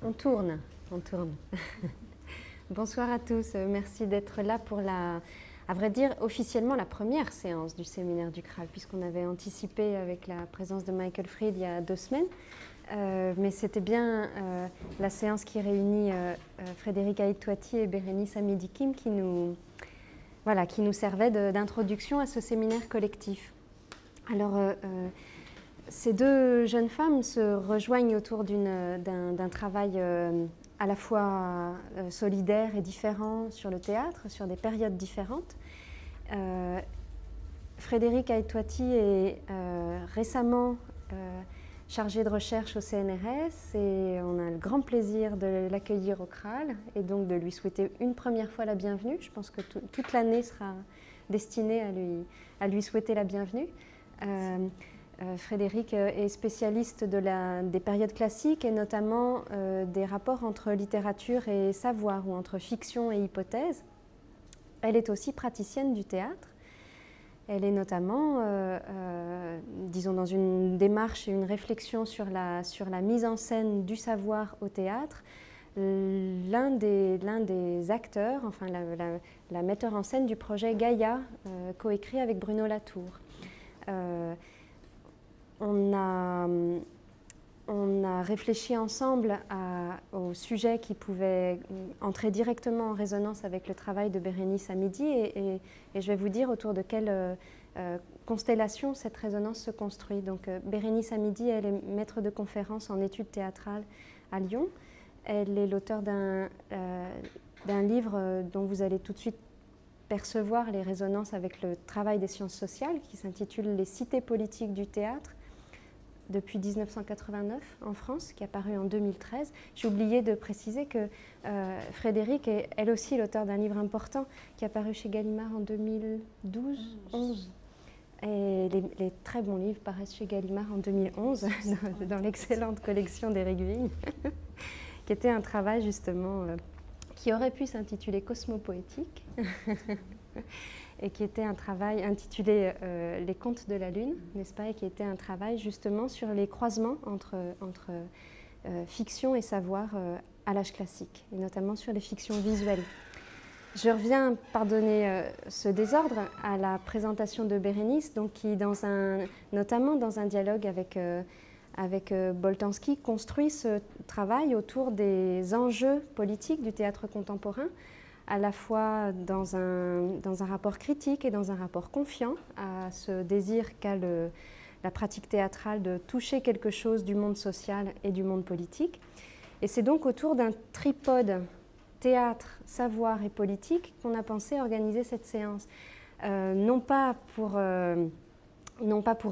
On tourne, on tourne. Bonsoir à tous, merci d'être là pour à vrai dire, officiellement la première séance du séminaire du CRAL, puisqu'on avait anticipé avec la présence de Michael Fried il y a 2 semaines. Mais c'était bien la séance qui réunit Frédéric Aït-Toiti et Bérénice Hamidi-Kim qui nous servait d'introduction à ce séminaire collectif. Alors, ces 2 jeunes femmes se rejoignent autour d'un travail à la fois solidaire et différent sur le théâtre, sur des périodes différentes. Frédéric Aït-Toiti est récemment chargé de recherche au CNRS et on a le grand plaisir de l'accueillir au CRAL et donc de lui souhaiter une première fois la bienvenue. Je pense que toute l'année sera destinée à lui souhaiter la bienvenue. Frédéric est spécialiste des périodes classiques et notamment des rapports entre littérature et savoir ou entre fiction et hypothèse. Elle est aussi praticienne du théâtre. Elle est notamment, disons, dans une démarche et une réflexion sur la mise en scène du savoir au théâtre, l'un des acteurs, enfin la metteur en scène du projet Gaïa, coécrit avec Bruno Latour. On a réfléchi ensemble au sujet qui pouvait entrer directement en résonance avec le travail de Bérénice Hamidi et je vais vous dire autour de quelle constellation cette résonance se construit. Donc Bérénice Hamidi, elle est maître de conférence en études théâtrales à Lyon. Elle est l'auteure d'un livre dont vous allez tout de suite percevoir les résonances avec le travail des sciences sociales qui s'intitule « Les cités politiques du théâtre » depuis 1989 en France, qui est apparu en 2013. J'ai oublié de préciser que Frédéric est elle aussi l'auteur d'un livre important qui est apparu chez Gallimard en 2012-11. Et les très bons livres paraissent chez Gallimard en 2011, dans l'excellente collection d'Éric Vigne, qui était un travail justement qui aurait pu s'intituler Cosmopoétique, et qui était un travail intitulé Les Contes de la Lune, n'est-ce pas, et qui était un travail justement sur les croisements entre fiction et savoir à l'âge classique, et notamment sur les fictions visuelles. Je reviens, pardonnez ce désordre, à la présentation de Bérénice, donc qui, notamment dans un dialogue avec Boltanski, construit ce travail autour des enjeux politiques du théâtre contemporain, à la fois dans un rapport critique et dans un rapport confiant à ce désir qu'a la pratique théâtrale de toucher quelque chose du monde social et du monde politique. Et c'est donc autour d'un tripode théâtre, savoir et politique qu'on a pensé organiser cette séance. Non pas pour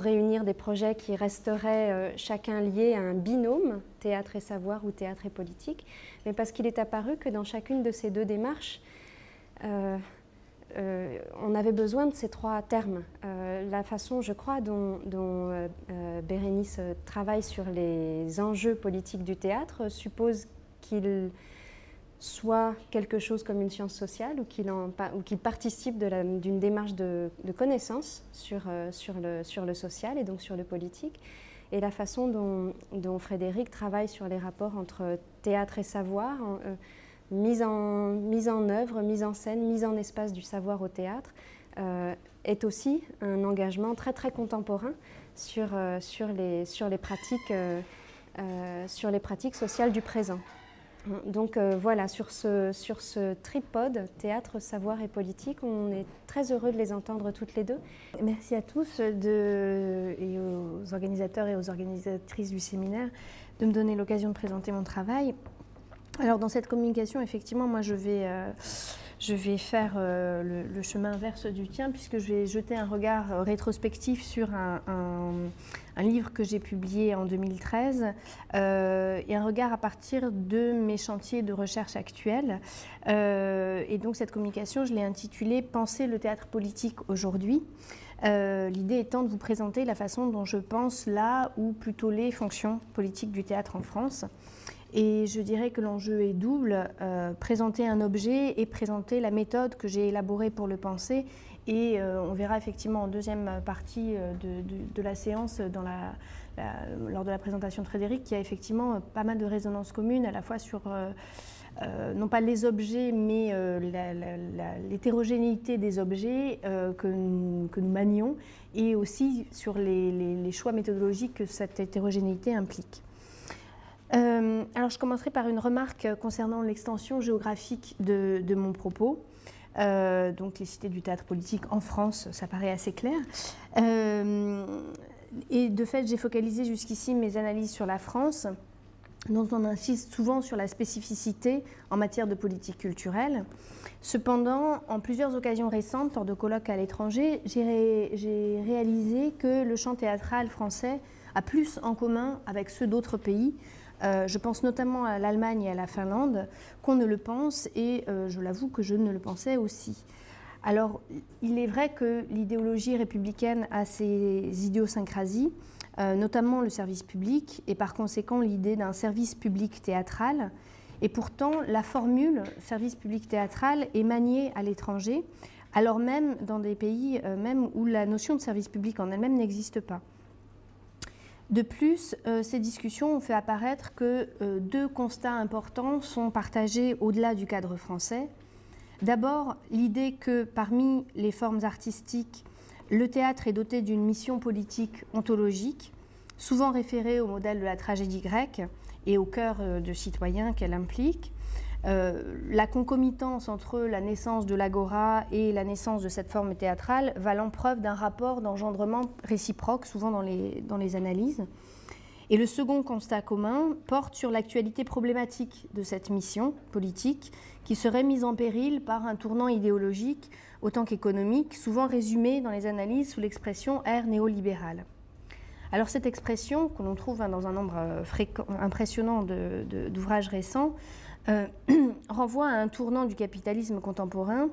réunir des projets qui resteraient chacun liés à un binôme, théâtre et savoir ou théâtre et politique, mais parce qu'il est apparu que dans chacune de ces 2 démarches, on avait besoin de ces 3 termes. La façon, je crois, dont Bérénice travaille sur les enjeux politiques du théâtre suppose qu'il soit quelque chose comme une science sociale ou qu'il participe d'une démarche de connaissance sur le social et donc sur le politique. Et la façon dont Frédéric travaille sur les rapports entre théâtre et savoir, mise en œuvre, mise en scène, mise en espace du savoir au théâtre, est aussi un engagement très très contemporain sur les pratiques sociales du présent. Donc voilà, sur ce tripode, théâtre, savoir et politique, on est très heureux de les entendre toutes les 2. Merci à tous et aux organisateurs et aux organisatrices du séminaire de me donner l'occasion de présenter mon travail. Alors dans cette communication, effectivement, moi je vais faire le chemin inverse du tien puisque je vais jeter un regard rétrospectif sur un livre que j'ai publié en 2013 et un regard à partir de mes chantiers de recherche actuels. Et donc cette communication, je l'ai intitulée « Penser le théâtre politique aujourd'hui ». L'idée étant de vous présenter la façon dont je pense la ou plutôt les fonctions politiques du théâtre en France. Et je dirais que l'enjeu est double, présenter un objet et présenter la méthode que j'ai élaborée pour le penser Et on verra effectivement en deuxième partie de la séance, lors de la présentation de Frédéric, qu'il y a effectivement pas mal de résonances communes, à la fois sur, non pas les objets, mais l'hétérogénéité des objets que nous manions, et aussi sur les choix méthodologiques que cette hétérogénéité implique. Alors je commencerai par une remarque concernant l'extension géographique de mon propos. Donc les cités du théâtre politique en France, ça paraît assez clair. Et de fait, j'ai focalisé jusqu'ici mes analyses sur la France, dont on insiste souvent sur la spécificité en matière de politique culturelle. Cependant, en plusieurs occasions récentes, lors de colloques à l'étranger, j'ai réalisé que le champ théâtral français a plus en commun avec ceux d'autres pays. Je pense notamment à l'Allemagne et à la Finlande, qu'on ne le pense, et je l'avoue que je ne le pensais aussi. Alors, il est vrai que l'idéologie républicaine a ses idiosyncrasies, notamment le service public, et par conséquent l'idée d'un service public théâtral. Et pourtant, la formule service public théâtral est maniée à l'étranger, alors même dans des pays même où la notion de service public en elle-même n'existe pas. De plus, ces discussions ont fait apparaître que deux constats importants sont partagés au-delà du cadre français. D'abord, l'idée que parmi les formes artistiques, le théâtre est doté d'une mission politique ontologique, souvent référée au modèle de la tragédie grecque et au cœur de citoyen qu'elle implique. La concomitance entre la naissance de l'agora et la naissance de cette forme théâtrale valant preuve d'un rapport d'engendrement réciproque, souvent dans les analyses. Et le second constat commun porte sur l'actualité problématique de cette mission politique qui serait mise en péril par un tournant idéologique autant qu'économique, souvent résumé dans les analyses sous l'expression ère néolibérale. Alors cette expression, que l'on trouve dans un nombre impressionnant d'ouvrages récents, renvoie à un tournant du capitalisme contemporain,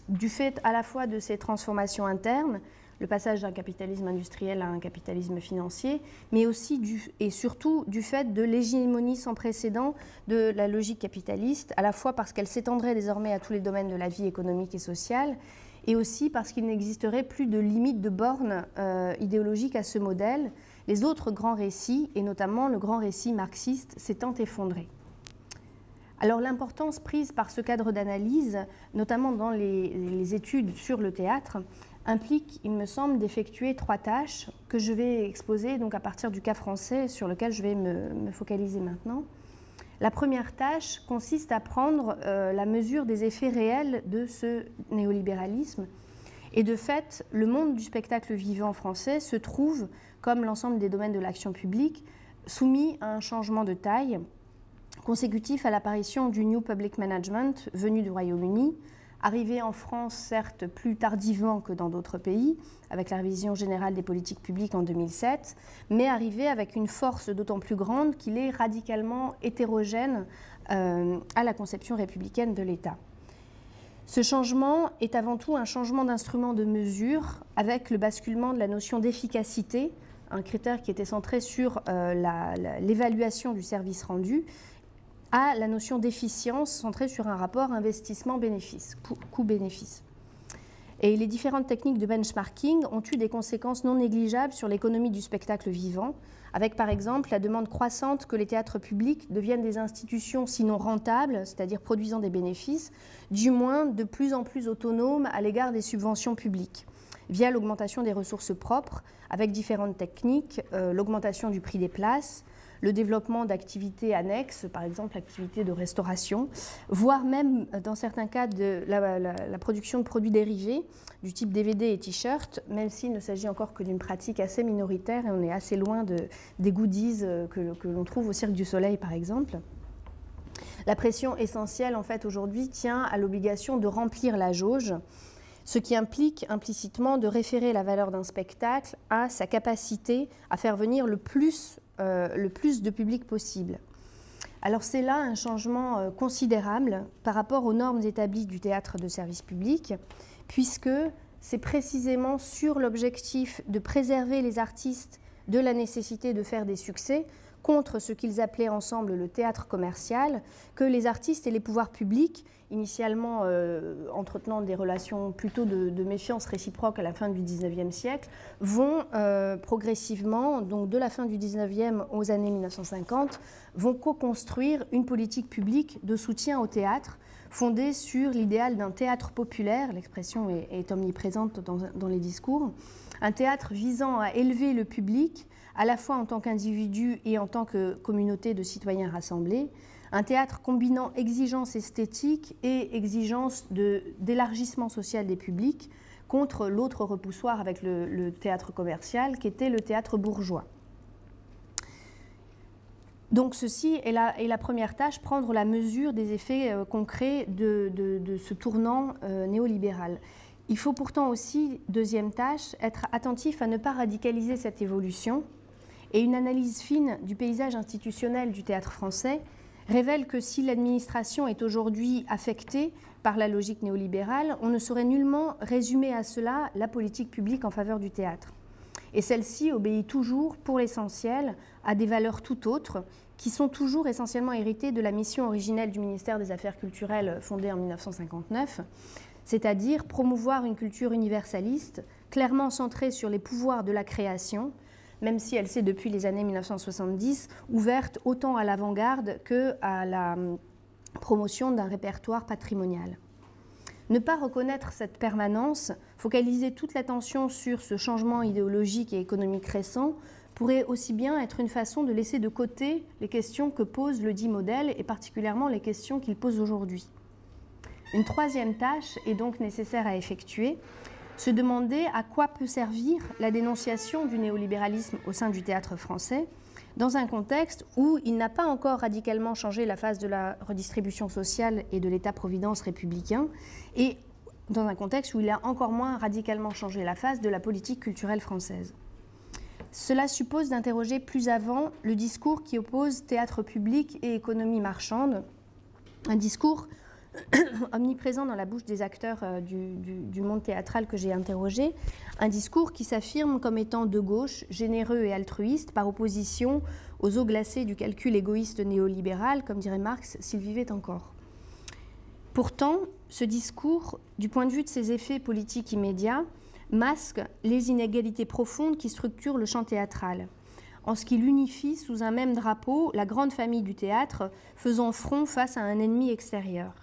du fait à la fois de ses transformations internes, le passage d'un capitalisme industriel à un capitalisme financier, mais aussi et surtout du fait de l'hégémonie sans précédent de la logique capitaliste, à la fois parce qu'elle s'étendrait désormais à tous les domaines de la vie économique et sociale, et aussi parce qu'il n'existerait plus de limite de bornes idéologiques à ce modèle, les autres grands récits, et notamment le grand récit marxiste, s'étant effondré. Alors l'importance prise par ce cadre d'analyse, notamment dans les études sur le théâtre, implique, il me semble, d'effectuer trois tâches que je vais exposer donc à partir du cas français sur lequel je vais me focaliser maintenant. La première tâche consiste à prendre la mesure des effets réels de ce néolibéralisme. Et de fait, le monde du spectacle vivant français se trouve, comme l'ensemble des domaines de l'action publique, soumis à un changement de taille consécutif à l'apparition du New Public Management venu du Royaume-Uni, arrivé en France certes plus tardivement que dans d'autres pays, avec la révision générale des politiques publiques en 2007, mais arrivé avec une force d'autant plus grande qu'il est radicalement hétérogène à la conception républicaine de l'État. Ce changement est avant tout un changement d'instrument de mesure avec le basculement de la notion d'efficacité, un critère qui était centré sur l'évaluation du service rendu, à la notion d'efficience centrée sur un rapport investissement-bénéfice, coût-bénéfice. Et les différentes techniques de benchmarking ont eu des conséquences non négligeables sur l'économie du spectacle vivant, avec par exemple la demande croissante que les théâtres publics deviennent des institutions sinon rentables, c'est-à-dire produisant des bénéfices, du moins de plus en plus autonomes à l'égard des subventions publiques, via l'augmentation des ressources propres, avec différentes techniques, l'augmentation du prix des places, le développement d'activités annexes, par exemple l'activité de restauration, voire même dans certains cas de la production de produits dérivés du type DVD et t-shirt, même s'il ne s'agit encore que d'une pratique assez minoritaire et on est assez loin des goodies que l'on trouve au Cirque du Soleil par exemple. La pression essentielle en fait aujourd'hui tient à l'obligation de remplir la jauge, ce qui implique implicitement de référer la valeur d'un spectacle à sa capacité à faire venir le plus de public possible. Alors c'est là un changement considérable par rapport aux normes établies du théâtre de service public, puisque c'est précisément sur l'objectif de préserver les artistes de la nécessité de faire des succès contre ce qu'ils appelaient ensemble le théâtre commercial, que les artistes et les pouvoirs publics, initialement entretenant des relations plutôt de méfiance réciproque à la fin du XIXe siècle, vont progressivement, donc de la fin du XIXe aux années 1950, vont co-construire une politique publique de soutien au théâtre fondée sur l'idéal d'un théâtre populaire, l'expression est omniprésente dans les discours, un théâtre visant à élever le public à la fois en tant qu'individu et en tant que communauté de citoyens rassemblés, un théâtre combinant exigence esthétique et exigence d'élargissement social des publics contre l'autre repoussoir avec le théâtre commercial qui était le théâtre bourgeois. Donc ceci est la première tâche, prendre la mesure des effets concrets de ce tournant néolibéral. Il faut pourtant aussi, deuxième tâche, être attentif à ne pas radicaliser cette évolution, et une analyse fine du paysage institutionnel du théâtre français révèle que si l'administration est aujourd'hui affectée par la logique néolibérale, on ne saurait nullement résumer à cela la politique publique en faveur du théâtre. Et celle-ci obéit toujours, pour l'essentiel, à des valeurs tout autres, qui sont toujours essentiellement héritées de la mission originelle du ministère des Affaires culturelles fondée en 1959, c'est-à-dire promouvoir une culture universaliste, clairement centrée sur les pouvoirs de la création, même si elle s'est depuis les années 1970 ouverte autant à l'avant-garde qu'à la promotion d'un répertoire patrimonial. Ne pas reconnaître cette permanence, focaliser toute l'attention sur ce changement idéologique et économique récent, pourrait aussi bien être une façon de laisser de côté les questions que pose le dit modèle et particulièrement les questions qu'il pose aujourd'hui. Une troisième tâche est donc nécessaire à effectuer, se demander à quoi peut servir la dénonciation du néolibéralisme au sein du théâtre français, dans un contexte où il n'a pas encore radicalement changé la phase de la redistribution sociale et de l'État-providence républicain, et dans un contexte où il a encore moins radicalement changé la phase de la politique culturelle française. Cela suppose d'interroger plus avant le discours qui oppose théâtre public et économie marchande, un discours omniprésent dans la bouche des acteurs du monde théâtral que j'ai interrogé, un discours qui s'affirme comme étant de gauche, généreux et altruiste, par opposition aux eaux glacées du calcul égoïste néolibéral, comme dirait Marx s'il vivait encore. Pourtant, ce discours, du point de vue de ses effets politiques immédiats, masque les inégalités profondes qui structurent le champ théâtral, en ce qu'il unifie sous un même drapeau la grande famille du théâtre, faisant front face à un ennemi extérieur.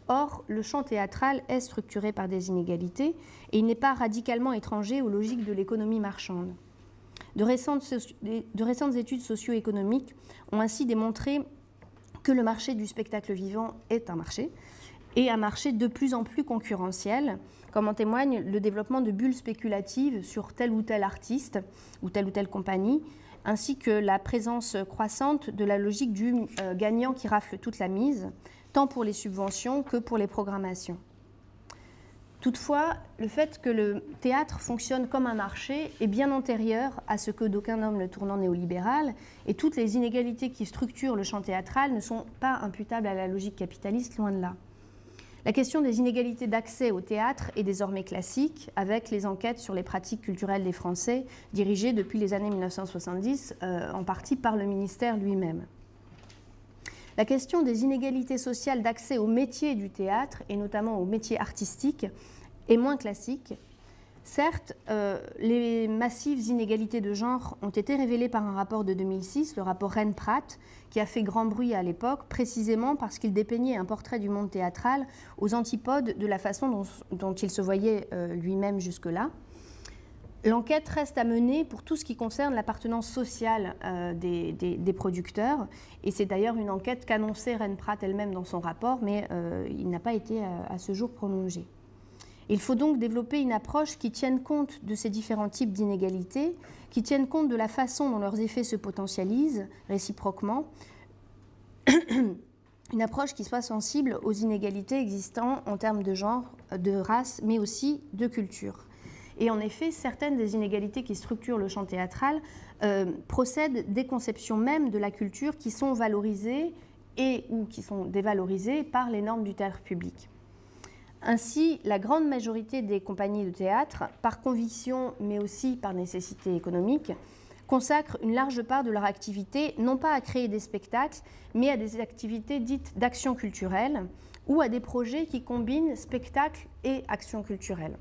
Or, le champ théâtral est structuré par des inégalités et il n'est pas radicalement étranger aux logiques de l'économie marchande. De récentes études socio-économiques ont ainsi démontré que le marché du spectacle vivant est un marché, et un marché de plus en plus concurrentiel, comme en témoigne le développement de bulles spéculatives sur tel ou tel artiste ou telle compagnie, ainsi que la présence croissante de la logique du gagnant qui rafle toute la mise, tant pour les subventions que pour les programmations. Toutefois, le fait que le théâtre fonctionne comme un marché est bien antérieur à ce que d'aucuns nomment le tournant néolibéral, et toutes les inégalités qui structurent le champ théâtral ne sont pas imputables à la logique capitaliste, loin de là. La question des inégalités d'accès au théâtre est désormais classique, avec les enquêtes sur les pratiques culturelles des Français, dirigées depuis les années 1970, en partie par le ministère lui-même. La question des inégalités sociales d'accès au métier du théâtre, et notamment au métier artistique, est moins classique. Certes, les massives inégalités de genre ont été révélées par un rapport de 2006, le rapport Rennes-Pratt, qui a fait grand bruit à l'époque, précisément parce qu'il dépeignait un portrait du monde théâtral aux antipodes de la façon dont il se voyait lui-même jusque-là. L'enquête reste à mener pour tout ce qui concerne l'appartenance sociale des producteurs, et c'est d'ailleurs une enquête qu'annonçait Rennes-Pratt elle-même dans son rapport, mais il n'a pas été à ce jour prolongé. Il faut donc développer une approche qui tienne compte de ces différents types d'inégalités, qui tienne compte de la façon dont leurs effets se potentialisent réciproquement, une approche qui soit sensible aux inégalités existant en termes de genre, de race, mais aussi de culture. Et en effet, certaines des inégalités qui structurent le champ théâtral procèdent des conceptions mêmes de la culture qui sont valorisées et ou qui sont dévalorisées par les normes du théâtre public. Ainsi, la grande majorité des compagnies de théâtre, par conviction mais aussi par nécessité économique, consacrent une large part de leur activité, non pas à créer des spectacles, mais à des activités dites d'action culturelle ou à des projets qui combinent spectacle et action culturelle.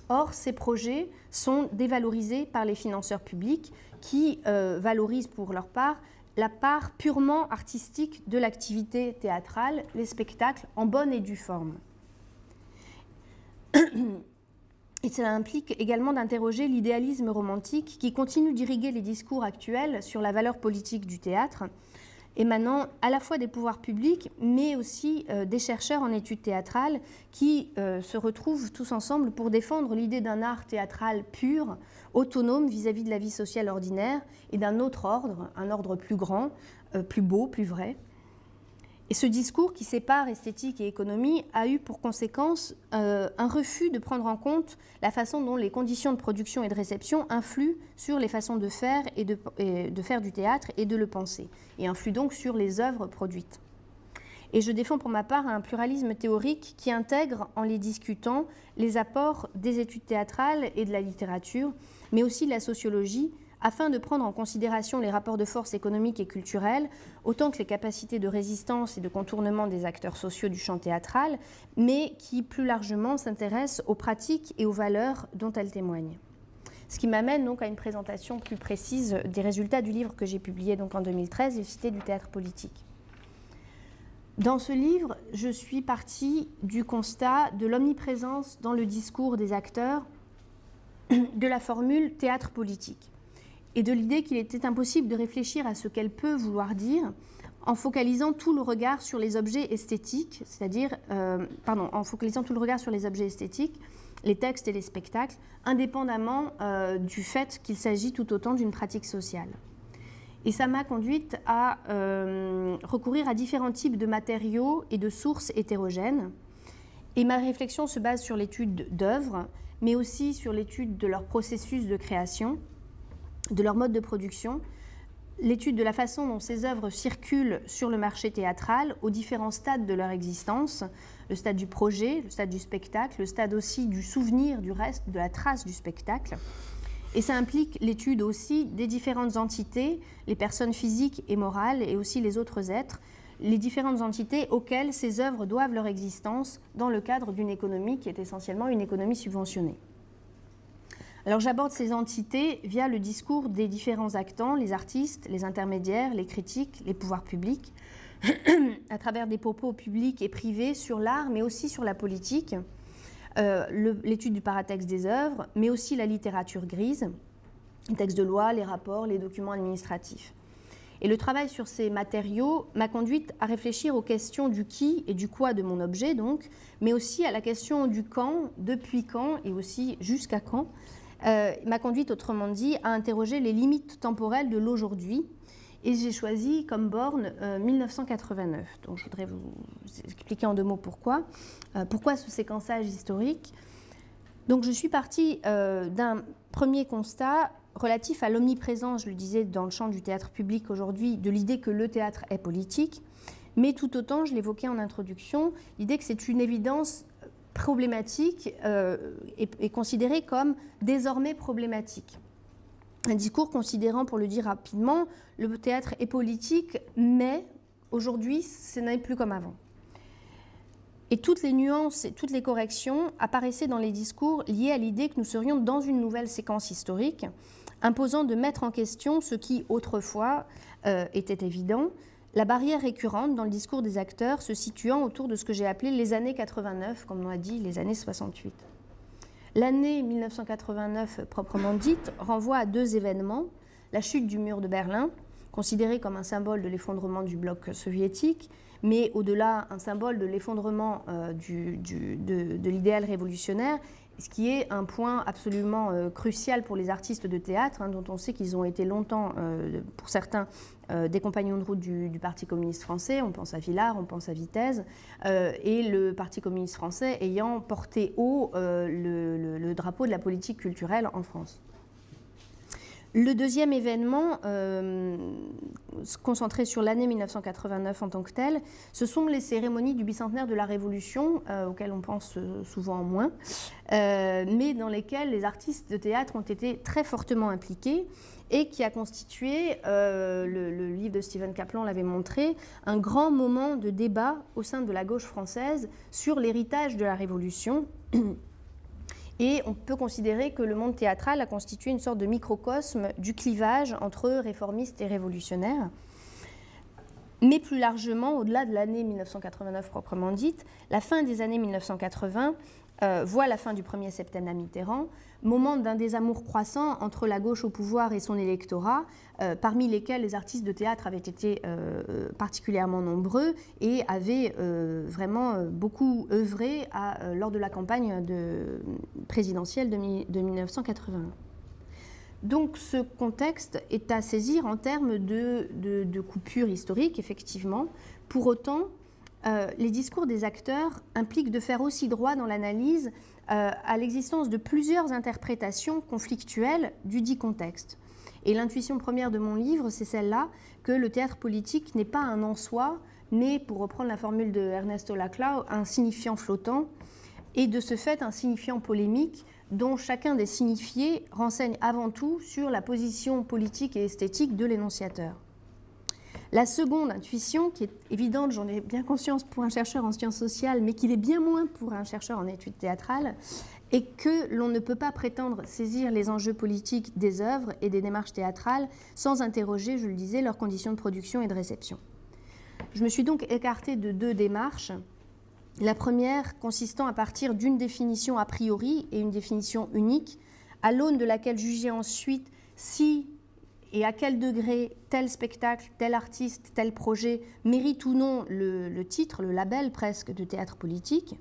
Or, ces projets sont dévalorisés par les financeurs publics qui valorisent pour leur part la part purement artistique de l'activité théâtrale, les spectacles en bonne et due forme. Et cela implique également d'interroger l'idéalisme romantique qui continue d'irriguer les discours actuels sur la valeur politique du théâtre, émanant à la fois des pouvoirs publics, mais aussi des chercheurs en études théâtrales qui se retrouvent tous ensemble pour défendre l'idée d'un art théâtral pur, autonome vis-à-vis de la vie sociale ordinaire, et d'un autre ordre, un ordre plus grand, plus beau, plus vrai. Et ce discours qui sépare esthétique et économie a eu pour conséquence un refus de prendre en compte la façon dont les conditions de production et de réception influent sur les façons de faire, et de faire du théâtre et de le penser, et influent donc sur les œuvres produites. Et je défends pour ma part un pluralisme théorique qui intègre, en les discutant, les apports des études théâtrales et de la littérature, mais aussi de la sociologie, afin de prendre en considération les rapports de force économiques et culturels, autant que les capacités de résistance et de contournement des acteurs sociaux du champ théâtral, mais qui plus largement s'intéressent aux pratiques et aux valeurs dont elles témoignent. Ce qui m'amène donc à une présentation plus précise des résultats du livre que j'ai publié donc en 2013, Les Cités du théâtre politique. Dans ce livre, je suis partie du constat de l'omniprésence dans le discours des acteurs de la formule théâtre politique, et de l'idée qu'il était impossible de réfléchir à ce qu'elle peut vouloir dire en focalisant tout le regard sur les objets esthétiques, en focalisant tout le regard sur les objets esthétiques, les textes et les spectacles, indépendamment du fait qu'il s'agit tout autant d'une pratique sociale. Et ça m'a conduite à recourir à différents types de matériaux et de sources hétérogènes. Et ma réflexion se base sur l'étude d'œuvres, mais aussi sur l'étude de leur processus de création, de leur mode de production, l'étude de la façon dont ces œuvres circulent sur le marché théâtral aux différents stades de leur existence, le stade du projet, le stade du spectacle, le stade aussi du souvenir, du reste, de la trace du spectacle. Et ça implique l'étude aussi des différentes entités, les personnes physiques et morales, et aussi les autres êtres, les différentes entités auxquelles ces œuvres doivent leur existence dans le cadre d'une économie qui est essentiellement une économie subventionnée. Alors j'aborde ces entités via le discours des différents actants, les artistes, les intermédiaires, les critiques, les pouvoirs publics, à travers des propos publics et privés sur l'art, mais aussi sur la politique, l'étude du paratexte des œuvres, mais aussi la littérature grise, les textes de loi, les rapports, les documents administratifs. Et le travail sur ces matériaux m'a conduite à réfléchir aux questions du qui et du quoi de mon objet, donc, mais aussi à la question du quand, depuis quand et aussi jusqu'à quand, m'a conduite, autrement dit, à interroger les limites temporelles de l'aujourd'hui. Et j'ai choisi comme borne 1989. Donc je voudrais vous expliquer en 2 mots pourquoi. Pourquoi ce séquençage historique? Donc je suis partie d'un premier constat relatif à l'omniprésence, je le disais, dans le champ du théâtre public aujourd'hui, de l'idée que le théâtre est politique, mais tout autant, je l'évoquais en introduction, l'idée que c'est une évidence problématique est considérée comme désormais problématique. Un discours considérant, pour le dire rapidement, le théâtre est politique, mais aujourd'hui, ce n'est plus comme avant. Et toutes les nuances et toutes les corrections apparaissaient dans les discours liés à l'idée que nous serions dans une nouvelle séquence historique, imposant de mettre en question ce qui, autrefois, était évident, la barrière récurrente dans le discours des acteurs se situant autour de ce que j'ai appelé les années 89, comme on a dit, les années 68. L'année 1989, proprement dite, renvoie à 2 événements. La chute du mur de Berlin, considérée comme un symbole de l'effondrement du bloc soviétique, mais au-delà, un symbole de l'effondrement de l'idéal révolutionnaire, ce qui est un point absolument crucial pour les artistes de théâtre, dont on sait qu'ils ont été longtemps, pour certains, des compagnons de route du Parti communiste français. On pense à Villars, on pense à Vitesse, et le Parti communiste français ayant porté haut le drapeau de la politique culturelle en France. Le deuxième événement se concentrer sur l'année 1989 en tant que telle, ce sont les cérémonies du bicentenaire de la Révolution, auxquelles on pense souvent moins, mais dans lesquelles les artistes de théâtre ont été très fortement impliqués et qui a constitué, le livre de Stephen Kaplan l'avait montré, un grand moment de débat au sein de la gauche française sur l'héritage de la Révolution. Et on peut considérer que le monde théâtral a constitué une sorte de microcosme du clivage entre réformistes et révolutionnaires. Mais plus largement, au-delà de l'année 1989 proprement dite, la fin des années 1980 voit la fin du premier septennat Mitterrand, moment d'un désamour croissant entre la gauche au pouvoir et son électorat, parmi lesquels les artistes de théâtre avaient été particulièrement nombreux et avaient vraiment beaucoup œuvré lors de la campagne présidentielle de 1981. Donc ce contexte est à saisir en termes de coupure historique, effectivement. Pour autant, les discours des acteurs impliquent de faire aussi droit dans l'analyse à l'existence de plusieurs interprétations conflictuelles du dit contexte. Et l'intuition première de mon livre, c'est celle-là, que le théâtre politique n'est pas un en soi, mais, pour reprendre la formule de Ernesto Laclau, un signifiant flottant, et de ce fait un signifiant polémique dont chacun des signifiés renseigne avant tout sur la position politique et esthétique de l'énonciateur. La seconde intuition, qui est évidente, j'en ai bien conscience pour un chercheur en sciences sociales, mais qui l'est bien moins pour un chercheur en études théâtrales, est que l'on ne peut pas prétendre saisir les enjeux politiques des œuvres et des démarches théâtrales sans interroger, je le disais, leurs conditions de production et de réception. Je me suis donc écartée de deux démarches. La première consistant à partir d'une définition a priori et une définition unique, à l'aune de laquelle juger ensuite si et à quel degré tel spectacle, tel artiste, tel projet mérite ou non le titre, le label presque de théâtre politique.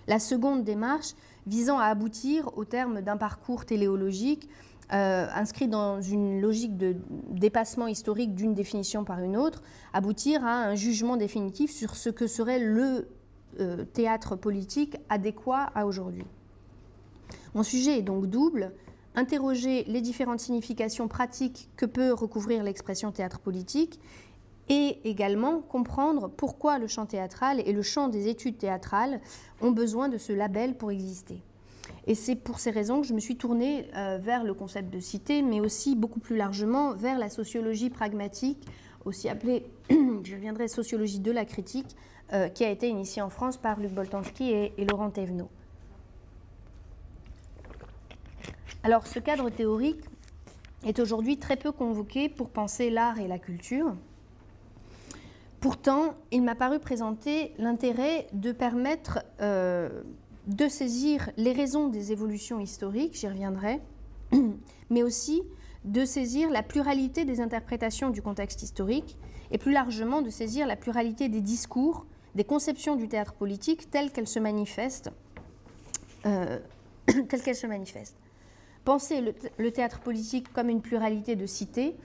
La seconde démarche visant à aboutir au terme d'un parcours téléologique inscrit dans une logique de dépassement historique d'une définition par une autre, aboutir à un jugement définitif sur ce que serait le théâtre politique adéquat à aujourd'hui. Mon sujet est donc double. Interroger les différentes significations pratiques que peut recouvrir l'expression théâtre politique et également comprendre pourquoi le champ théâtral et le champ des études théâtrales ont besoin de ce label pour exister. Et c'est pour ces raisons que je me suis tournée vers le concept de cité, mais aussi beaucoup plus largement vers la sociologie pragmatique, aussi appelée, je reviendrai, sociologie de la critique, qui a été initiée en France par Luc Boltanski et Laurent Thévenot. Alors, ce cadre théorique est aujourd'hui très peu convoqué pour penser l'art et la culture. Pourtant, il m'a paru présenter l'intérêt de permettre de saisir les raisons des évolutions historiques, j'y reviendrai, mais aussi de saisir la pluralité des interprétations du contexte historique et plus largement de saisir la pluralité des discours, des conceptions du théâtre politique telles qu'elles se manifestent. Penser le théâtre politique comme une pluralité de cités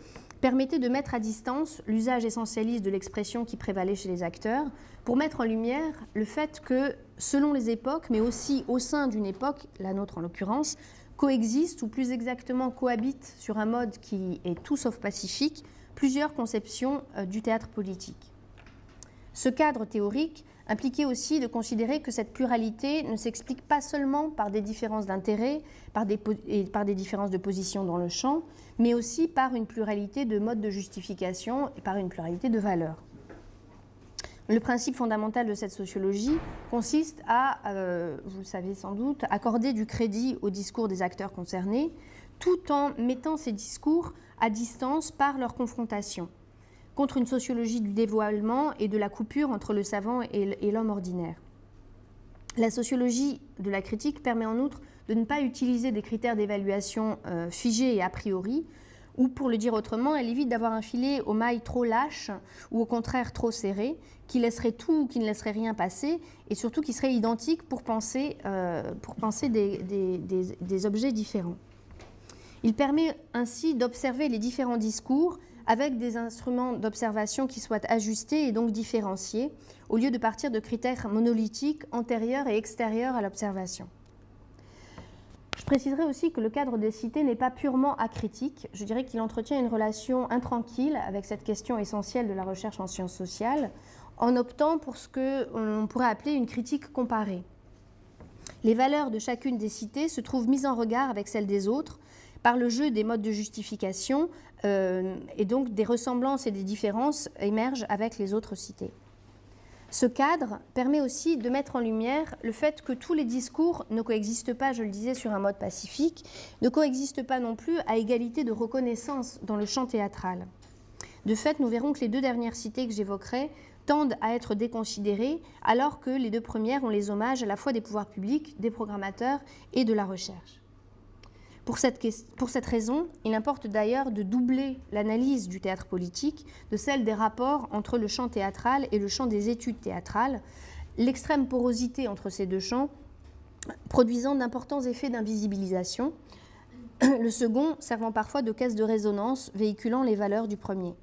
permettait de mettre à distance l'usage essentialiste de l'expression qui prévalait chez les acteurs pour mettre en lumière le fait que, selon les époques, mais aussi au sein d'une époque, la nôtre en l'occurrence, coexistent ou plus exactement cohabitent sur un mode qui est tout sauf pacifique plusieurs conceptions du théâtre politique. Ce cadre théorique impliquait aussi de considérer que cette pluralité ne s'explique pas seulement par des différences d'intérêts et par des différences de position dans le champ, mais aussi par une pluralité de modes de justification et par une pluralité de valeurs. Le principe fondamental de cette sociologie consiste à, vous le savez sans doute, accorder du crédit au discours des acteurs concernés, tout en mettant ces discours à distance par leur confrontation, contre une sociologie du dévoilement et de la coupure entre le savant et l'homme ordinaire. La sociologie de la critique permet en outre de ne pas utiliser des critères d'évaluation figés et a priori, ou pour le dire autrement, elle évite d'avoir un filet aux mailles trop lâches ou au contraire trop serré, qui laisserait tout ou qui ne laisserait rien passer, et surtout qui serait identique pour penser des objets différents. Il permet ainsi d'observer les différents discours avec des instruments d'observation qui soient ajustés et donc différenciés, au lieu de partir de critères monolithiques antérieurs et extérieurs à l'observation. Je préciserai aussi que le cadre des cités n'est pas purement acritique. Je dirais qu'il entretient une relation intranquille avec cette question essentielle de la recherche en sciences sociales, en optant pour ce qu'on pourrait appeler une critique comparée. Les valeurs de chacune des cités se trouvent mises en regard avec celles des autres par le jeu des modes de justification, et donc des ressemblances et des différences émergent avec les autres cités. Ce cadre permet aussi de mettre en lumière le fait que tous les discours ne coexistent pas, je le disais, sur un mode pacifique, ne coexistent pas non plus à égalité de reconnaissance dans le champ théâtral. De fait, nous verrons que les deux dernières cités que j'évoquerai tendent à être déconsidérées, alors que les deux premières ont les hommages à la fois des pouvoirs publics, des programmateurs et de la recherche. Pour cette raison, il importe d'ailleurs de doubler l'analyse du théâtre politique de celle des rapports entre le champ théâtral et le champ des études théâtrales, l'extrême porosité entre ces deux champs produisant d'importants effets d'invisibilisation, le second servant parfois de caisse de résonance véhiculant les valeurs du premier.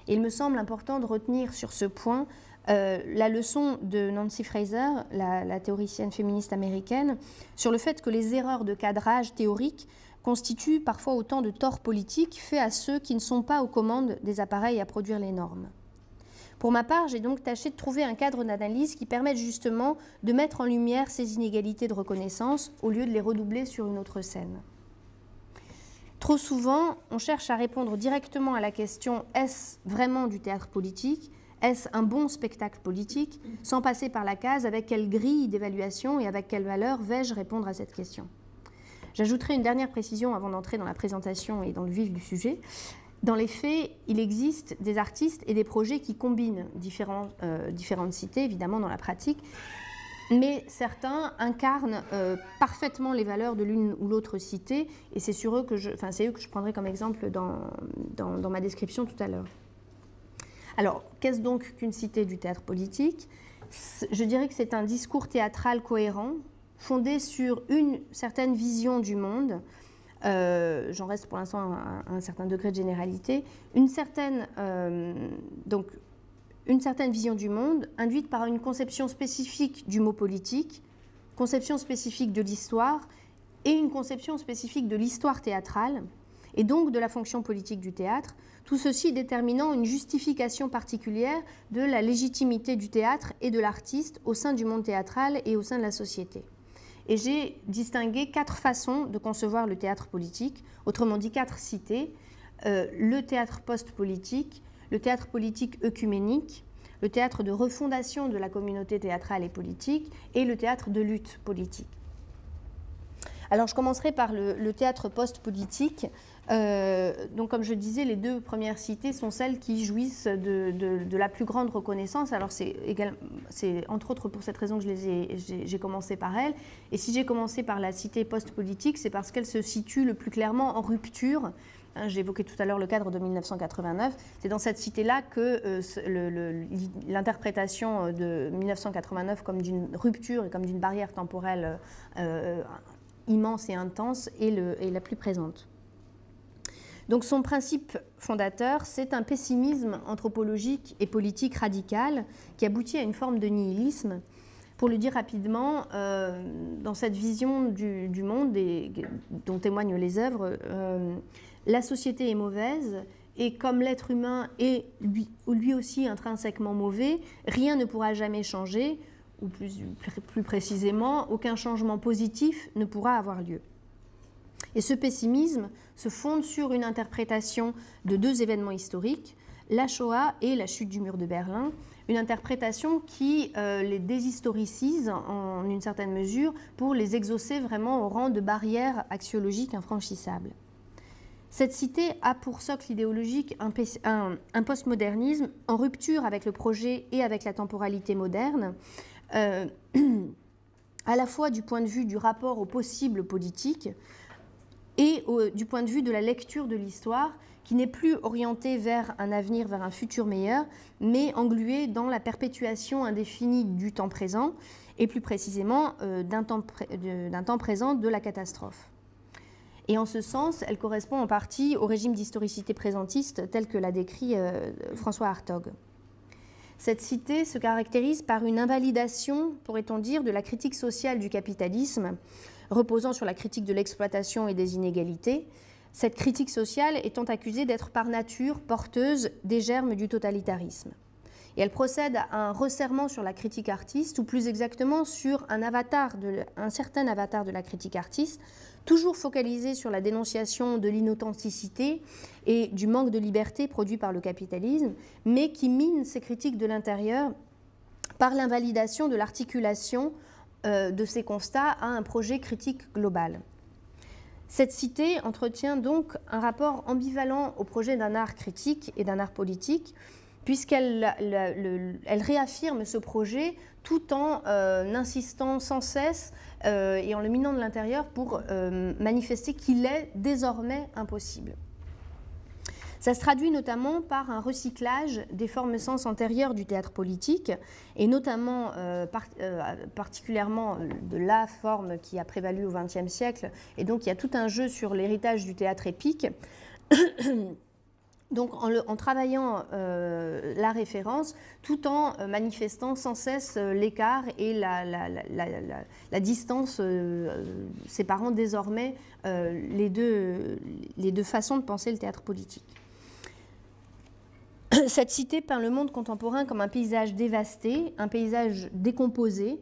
Et il me semble important de retenir sur ce point la leçon de Nancy Fraser, la théoricienne féministe américaine, sur le fait que les erreurs de cadrage théorique constituent parfois autant de torts politiques faits à ceux qui ne sont pas aux commandes des appareils à produire les normes. Pour ma part, j'ai donc tâché de trouver un cadre d'analyse qui permette justement de mettre en lumière ces inégalités de reconnaissance au lieu de les redoubler sur une autre scène. Trop souvent, on cherche à répondre directement à la question « est-ce vraiment du théâtre politique ? Est-ce un bon spectacle politique ?» sans passer par la case « avec quelle grille d'évaluation et avec quelle valeur vais-je répondre à cette question ?» J'ajouterai une dernière précision avant d'entrer dans la présentation et dans le vif du sujet. Dans les faits, il existe des artistes et des projets qui combinent différentes cités, évidemment dans la pratique, mais certains incarnent parfaitement les valeurs de l'une ou l'autre cité, et c'est eux que je prendrai comme exemple dans ma description tout à l'heure. Alors, qu'est-ce donc qu'une cité du théâtre politique ? Je dirais que c'est un discours théâtral cohérent, fondé sur une certaine vision du monde. J'en reste pour l'instant à un certain degré de généralité. Une certaine vision du monde induite par une conception spécifique du mot politique, conception spécifique de l'histoire et une conception spécifique de l'histoire théâtrale, et donc de la fonction politique du théâtre, tout ceci déterminant une justification particulière de la légitimité du théâtre et de l'artiste au sein du monde théâtral et au sein de la société. Et j'ai distingué 4 façons de concevoir le théâtre politique, autrement dit 4 cités, le théâtre post-politique, le théâtre politique œcuménique, le théâtre de refondation de la communauté théâtrale et politique et le théâtre de lutte politique. Alors je commencerai par le théâtre post-politique. Donc comme je disais, les 2 premières cités sont celles qui jouissent de la plus grande reconnaissance. Alors c'est entre autres pour cette raison que j'ai commencé par elle. Et si j'ai commencé par la cité post-politique, c'est parce qu'elle se situe le plus clairement en rupture. J'ai évoqué tout à l'heure le cadre de 1989. C'est dans cette cité-là que l'interprétation de 1989 comme d'une rupture et comme d'une barrière temporelle immense et intense est la plus présente. Donc son principe fondateur, c'est un pessimisme anthropologique et politique radical qui aboutit à une forme de nihilisme. Pour le dire rapidement, dans cette vision du monde dont témoignent les œuvres, la société est mauvaise et comme l'être humain est lui aussi intrinsèquement mauvais, rien ne pourra jamais changer, ou plus précisément, aucun changement positif ne pourra avoir lieu. Et ce pessimisme se fonde sur une interprétation de 2 événements historiques, la Shoah et la chute du mur de Berlin, une interprétation qui les déshistoricise en une certaine mesure pour les exaucer vraiment au rang de barrières axiologiques infranchissables. Cette cité a pour socle idéologique un postmodernisme en rupture avec le projet et avec la temporalité moderne, à la fois du point de vue du rapport au possible politique et du point de vue de la lecture de l'histoire, qui n'est plus orientée vers un avenir, vers un futur meilleur, mais engluée dans la perpétuation indéfinie du temps présent, et plus précisément d'un temps présent de la catastrophe. Et en ce sens, elle correspond en partie au régime d'historicité présentiste tel que l'a décrit François Hartog. Cette cité se caractérise par une invalidation, pourrait-on dire, de la critique sociale du capitalisme, reposant sur la critique de l'exploitation et des inégalités, cette critique sociale étant accusée d'être par nature porteuse des germes du totalitarisme. Et elle procède à un resserrement sur la critique artiste, ou plus exactement sur un certain avatar de la critique artiste, toujours focalisé sur la dénonciation de l'inauthenticité et du manque de liberté produit par le capitalisme, mais qui mine ces critiques de l'intérieur par l'invalidation de l'articulation de ces constats à un projet critique global. Cette cité entretient donc un rapport ambivalent au projet d'un art critique et d'un art politique, puisqu'elle réaffirme ce projet tout en insistant sans cesse et en le minant de l'intérieur pour manifester qu'il est désormais impossible. Ça se traduit notamment par un recyclage des formes sens antérieures du théâtre politique, et notamment particulièrement de la forme qui a prévalu au XXe siècle, et donc il y a tout un jeu sur l'héritage du théâtre épique. Donc en travaillant la référence, tout en manifestant sans cesse l'écart et la distance séparant désormais les deux façons de penser le théâtre politique. Cette cité peint le monde contemporain comme un paysage dévasté, un paysage décomposé,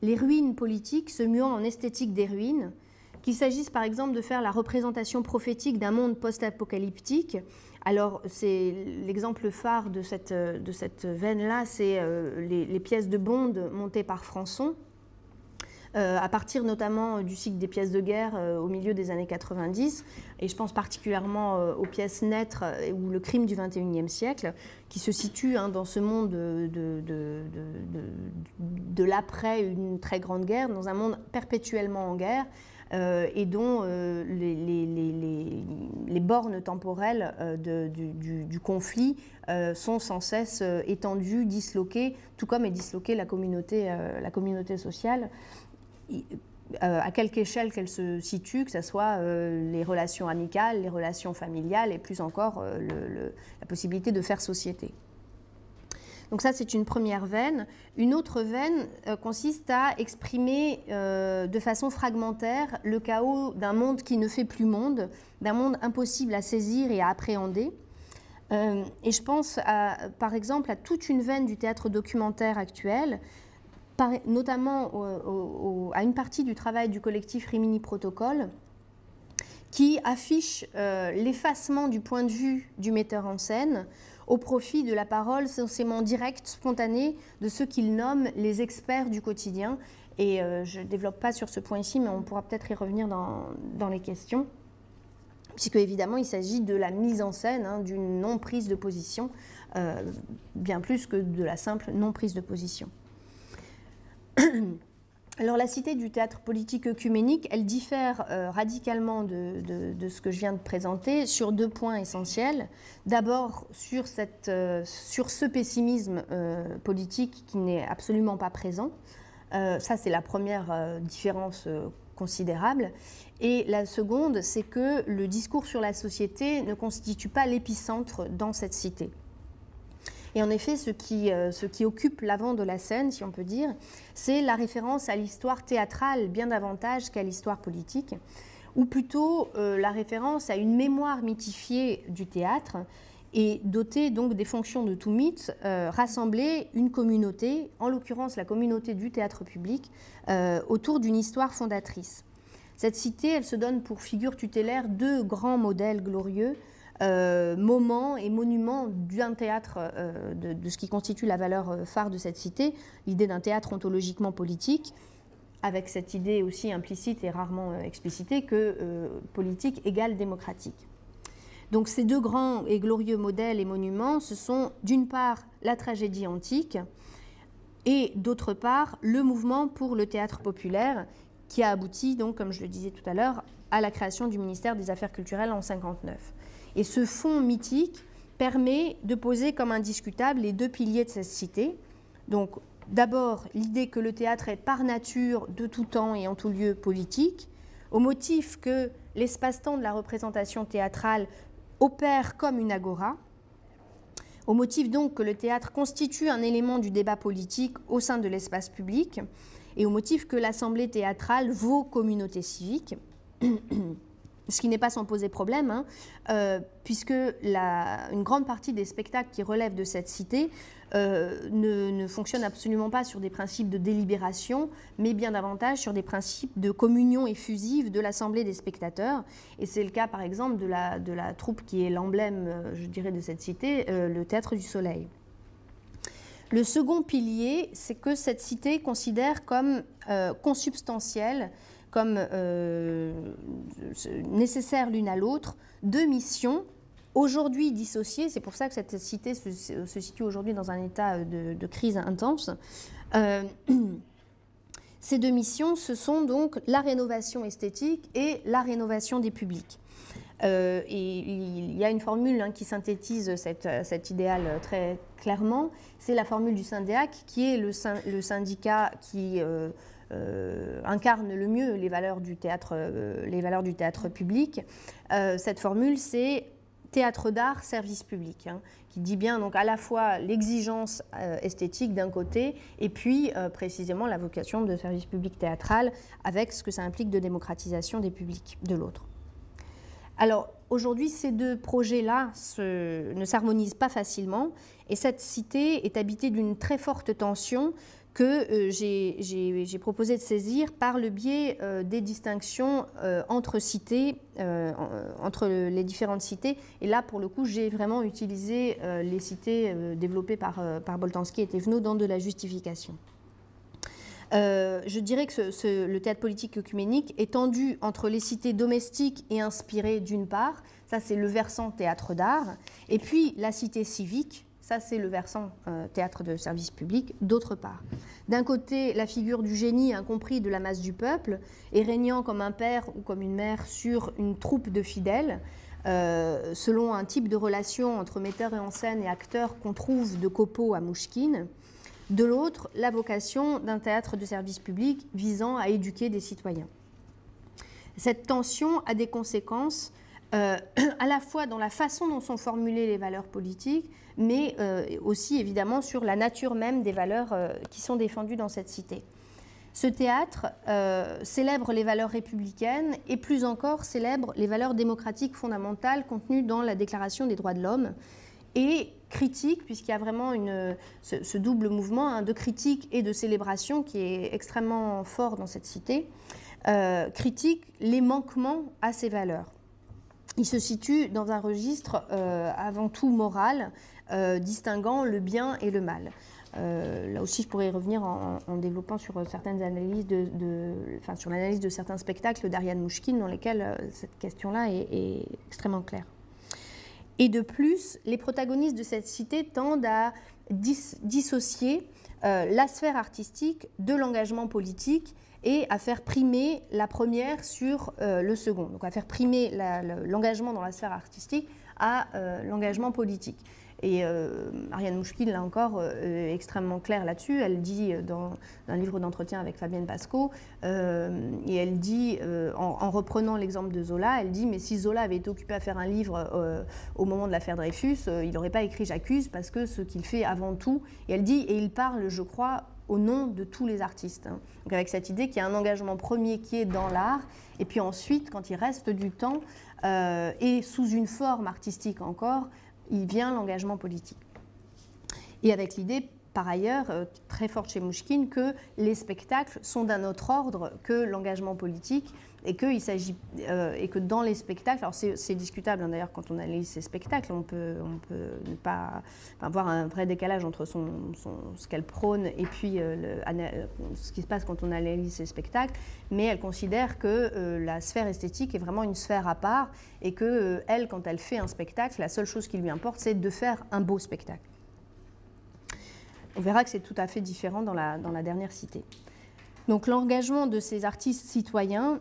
les ruines politiques se muant en esthétique des ruines, qu'il s'agisse par exemple de faire la représentation prophétique d'un monde post-apocalyptique. Alors, c'est l'exemple phare de cette veine-là, c'est les pièces de Bond montées par Françon, à partir notamment du cycle des pièces de guerre au milieu des années 90, et je pense particulièrement aux pièces Naître ou Le crime du XXIe siècle, qui se situent dans ce monde de l'après une très grande guerre, dans un monde perpétuellement en guerre, et dont les bornes temporelles du conflit sont sans cesse étendues, disloquées, tout comme est disloquée la communauté sociale, à quelque échelle qu'elle se situe, que ce soit les relations amicales, les relations familiales et plus encore la possibilité de faire société. Donc ça, c'est une première veine. Une autre veine consiste à exprimer de façon fragmentaire le chaos d'un monde qui ne fait plus monde, d'un monde impossible à saisir et à appréhender. Et je pense par exemple à toute une veine du théâtre documentaire actuel, notamment à une partie du travail du collectif Rimini Protocol, qui affiche l'effacement du point de vue du metteur en scène au profit de la parole censément directe, spontanée, de ceux qu'il nomme les experts du quotidien. Et je ne développe pas sur ce point ici, mais on pourra peut-être y revenir dans les questions, puisque évidemment il s'agit de la mise en scène, d'une non-prise de position, bien plus que de la simple non-prise de position. Alors la cité du théâtre politique œcuménique, elle diffère radicalement de ce que je viens de présenter sur deux points essentiels. D'abord sur ce pessimisme politique qui n'est absolument pas présent. Ça c'est la première différence considérable. Et la seconde, c'est que le discours sur la société ne constitue pas l'épicentre dans cette cité. Et en effet, ce qui occupe l'avant de la scène, si on peut dire, c'est la référence à l'histoire théâtrale bien davantage qu'à l'histoire politique, ou plutôt la référence à une mémoire mythifiée du théâtre et dotée donc des fonctions de tout mythe, rassembler une communauté, en l'occurrence la communauté du théâtre public, autour d'une histoire fondatrice. Cette cité, elle se donne pour figure tutélaire deux grands modèles glorieux, moments et monuments d'un théâtre, de ce qui constitue la valeur phare de cette cité, l'idée d'un théâtre ontologiquement politique, avec cette idée aussi implicite et rarement explicitée que politique égale démocratique. Donc ces deux grands et glorieux modèles et monuments, ce sont d'une part la tragédie antique et d'autre part le mouvement pour le théâtre populaire qui a abouti, donc, comme je le disais tout à l'heure, à la création du ministère des Affaires culturelles en 1959. Et ce fond mythique permet de poser comme indiscutable les deux piliers de cette cité. Donc, d'abord, l'idée que le théâtre est par nature, de tout temps et en tout lieu politique, au motif que l'espace-temps de la représentation théâtrale opère comme une agora, au motif donc que le théâtre constitue un élément du débat politique au sein de l'espace public, et au motif que l'assemblée théâtrale vaut communauté civique, ce qui n'est pas sans poser problème, hein, puisque une grande partie des spectacles qui relèvent de cette cité ne fonctionnent absolument pas sur des principes de délibération, mais bien davantage sur des principes de communion effusive de l'assemblée des spectateurs. Et c'est le cas, par exemple, de la troupe qui est l'emblème, je dirais, de cette cité, le Théâtre du Soleil. Le second pilier, c'est que cette cité considère comme consubstantielle, comme nécessaires l'une à l'autre, deux missions aujourd'hui dissociées. C'est pour ça que cette cité se situe aujourd'hui dans un état de crise intense. Ces deux missions, ce sont donc la rénovation esthétique et la rénovation des publics. Et il y a une formule, hein, qui synthétise cet idéal très clairement. C'est la formule du Syndeac, qui est le syndicat qui incarne le mieux les valeurs du théâtre public. Cette formule, c'est théâtre d'art, service public, hein, qui dit bien donc à la fois l'exigence esthétique d'un côté et puis précisément la vocation de service public théâtral avec ce que ça implique de démocratisation des publics de l'autre. Alors aujourd'hui, ces deux projets-là ne s'harmonisent pas facilement et cette cité est habitée d'une très forte tension que j'ai proposé de saisir par le biais des distinctions entre cités, entre les différentes cités. Et là, pour le coup, j'ai vraiment utilisé les cités développées par Boltanski et Thévenot dans de la justification. Je dirais que le théâtre politique œcuménique est tendu entre les cités domestiques et inspirées d'une part, ça c'est le versant théâtre d'art, et puis la cité civique, ça c'est le versant théâtre de service public, d'autre part. D'un côté, la figure du génie incompris de la masse du peuple, et régnant comme un père ou comme une mère sur une troupe de fidèles, selon un type de relation entre metteur en scène et acteur qu'on trouve de Copeau à Mouchkine. De l'autre, la vocation d'un théâtre de service public visant à éduquer des citoyens. Cette tension a des conséquences à la fois dans la façon dont sont formulées les valeurs politiques, mais aussi évidemment sur la nature même des valeurs qui sont défendues dans cette cité. Ce théâtre célèbre les valeurs républicaines et plus encore célèbre les valeurs démocratiques fondamentales contenues dans la Déclaration des droits de l'homme, et critique, puisqu'il y a vraiment ce double mouvement, hein, de critique et de célébration qui est extrêmement fort dans cette cité, critique les manquements à ces valeurs. Il se situe dans un registre avant tout moral, distinguant le bien et le mal. Là aussi, je pourrais y revenir en développant sur certaines analyses sur l'analyse de certains spectacles d'Ariane Mouchkine dans lesquels cette question-là est extrêmement claire. Et de plus, les protagonistes de cette cité tendent à dissocier la sphère artistique de l'engagement politique et à faire primer la première sur le second. Donc à faire primer l'engagement dans la sphère artistique à l'engagement politique. Et Ariane Mouchkine, là encore, est extrêmement claire là-dessus. Elle dit dans un livre d'entretien avec Fabienne Pascaud, et elle dit, en reprenant l'exemple de Zola, elle dit « Mais si Zola avait été occupé à faire un livre au moment de l'affaire Dreyfus, il n'aurait pas écrit J'accuse parce que ce qu'il fait avant tout… » Et elle dit « Et il parle, je crois, au nom de tous les artistes. » Donc avec cette idée qu'il y a un engagement premier qui est dans l'art, et puis ensuite, quand il reste du temps, et sous une forme artistique encore, il vient l'engagement politique. Et avec l'idée, par ailleurs, très forte chez Mouchkine, que les spectacles sont d'un autre ordre que l'engagement politique et que dans les spectacles, alors c'est discutable hein, d'ailleurs quand on analyse ces spectacles, on peut ne pas avoir un vrai décalage entre ce qu'elle prône et puis ce qui se passe quand on analyse ces spectacles, mais elle considère que la sphère esthétique est vraiment une sphère à part et que elle, quand elle fait un spectacle, la seule chose qui lui importe, c'est de faire un beau spectacle. On verra que c'est tout à fait différent dans la dernière cité. Donc l'engagement de ces artistes citoyens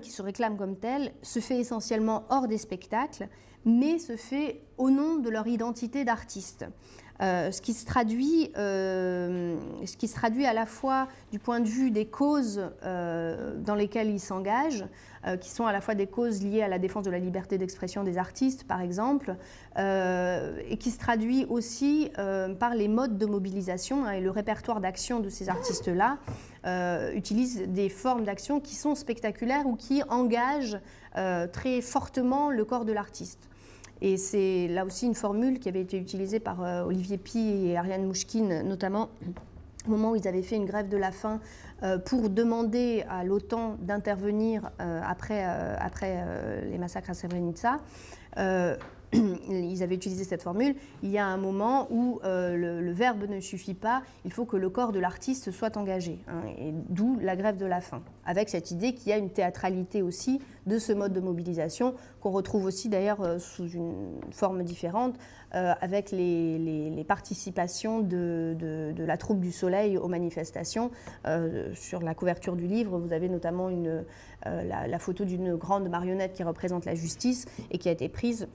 qui se réclament comme tels se fait essentiellement hors des spectacles, mais se fait au nom de leur identité d'artiste. ce qui se traduit à la fois du point de vue des causes dans lesquelles ils s'engagent, qui sont à la fois des causes liées à la défense de la liberté d'expression des artistes, par exemple, et qui se traduit aussi par les modes de mobilisation, hein, et le répertoire d'action de ces artistes-là utilise des formes d'action qui sont spectaculaires ou qui engagent très fortement le corps de l'artiste. Et c'est là aussi une formule qui avait été utilisée par Olivier Py et Ariane Mouchkine, notamment au moment où ils avaient fait une grève de la faim pour demander à l'OTAN d'intervenir après les massacres à Srebrenica. Ils avaient utilisé cette formule. Il y a un moment où le verbe ne suffit pas, il faut que le corps de l'artiste soit engagé, hein, et d'où la grève de la faim, avec cette idée qu'il y a une théâtralité aussi de ce mode de mobilisation, qu'on retrouve aussi d'ailleurs sous une forme différente, avec les participations de la troupe du Soleil aux manifestations. Sur la couverture du livre, vous avez notamment la photo d'une grande marionnette qui représente la justice et qui a été prise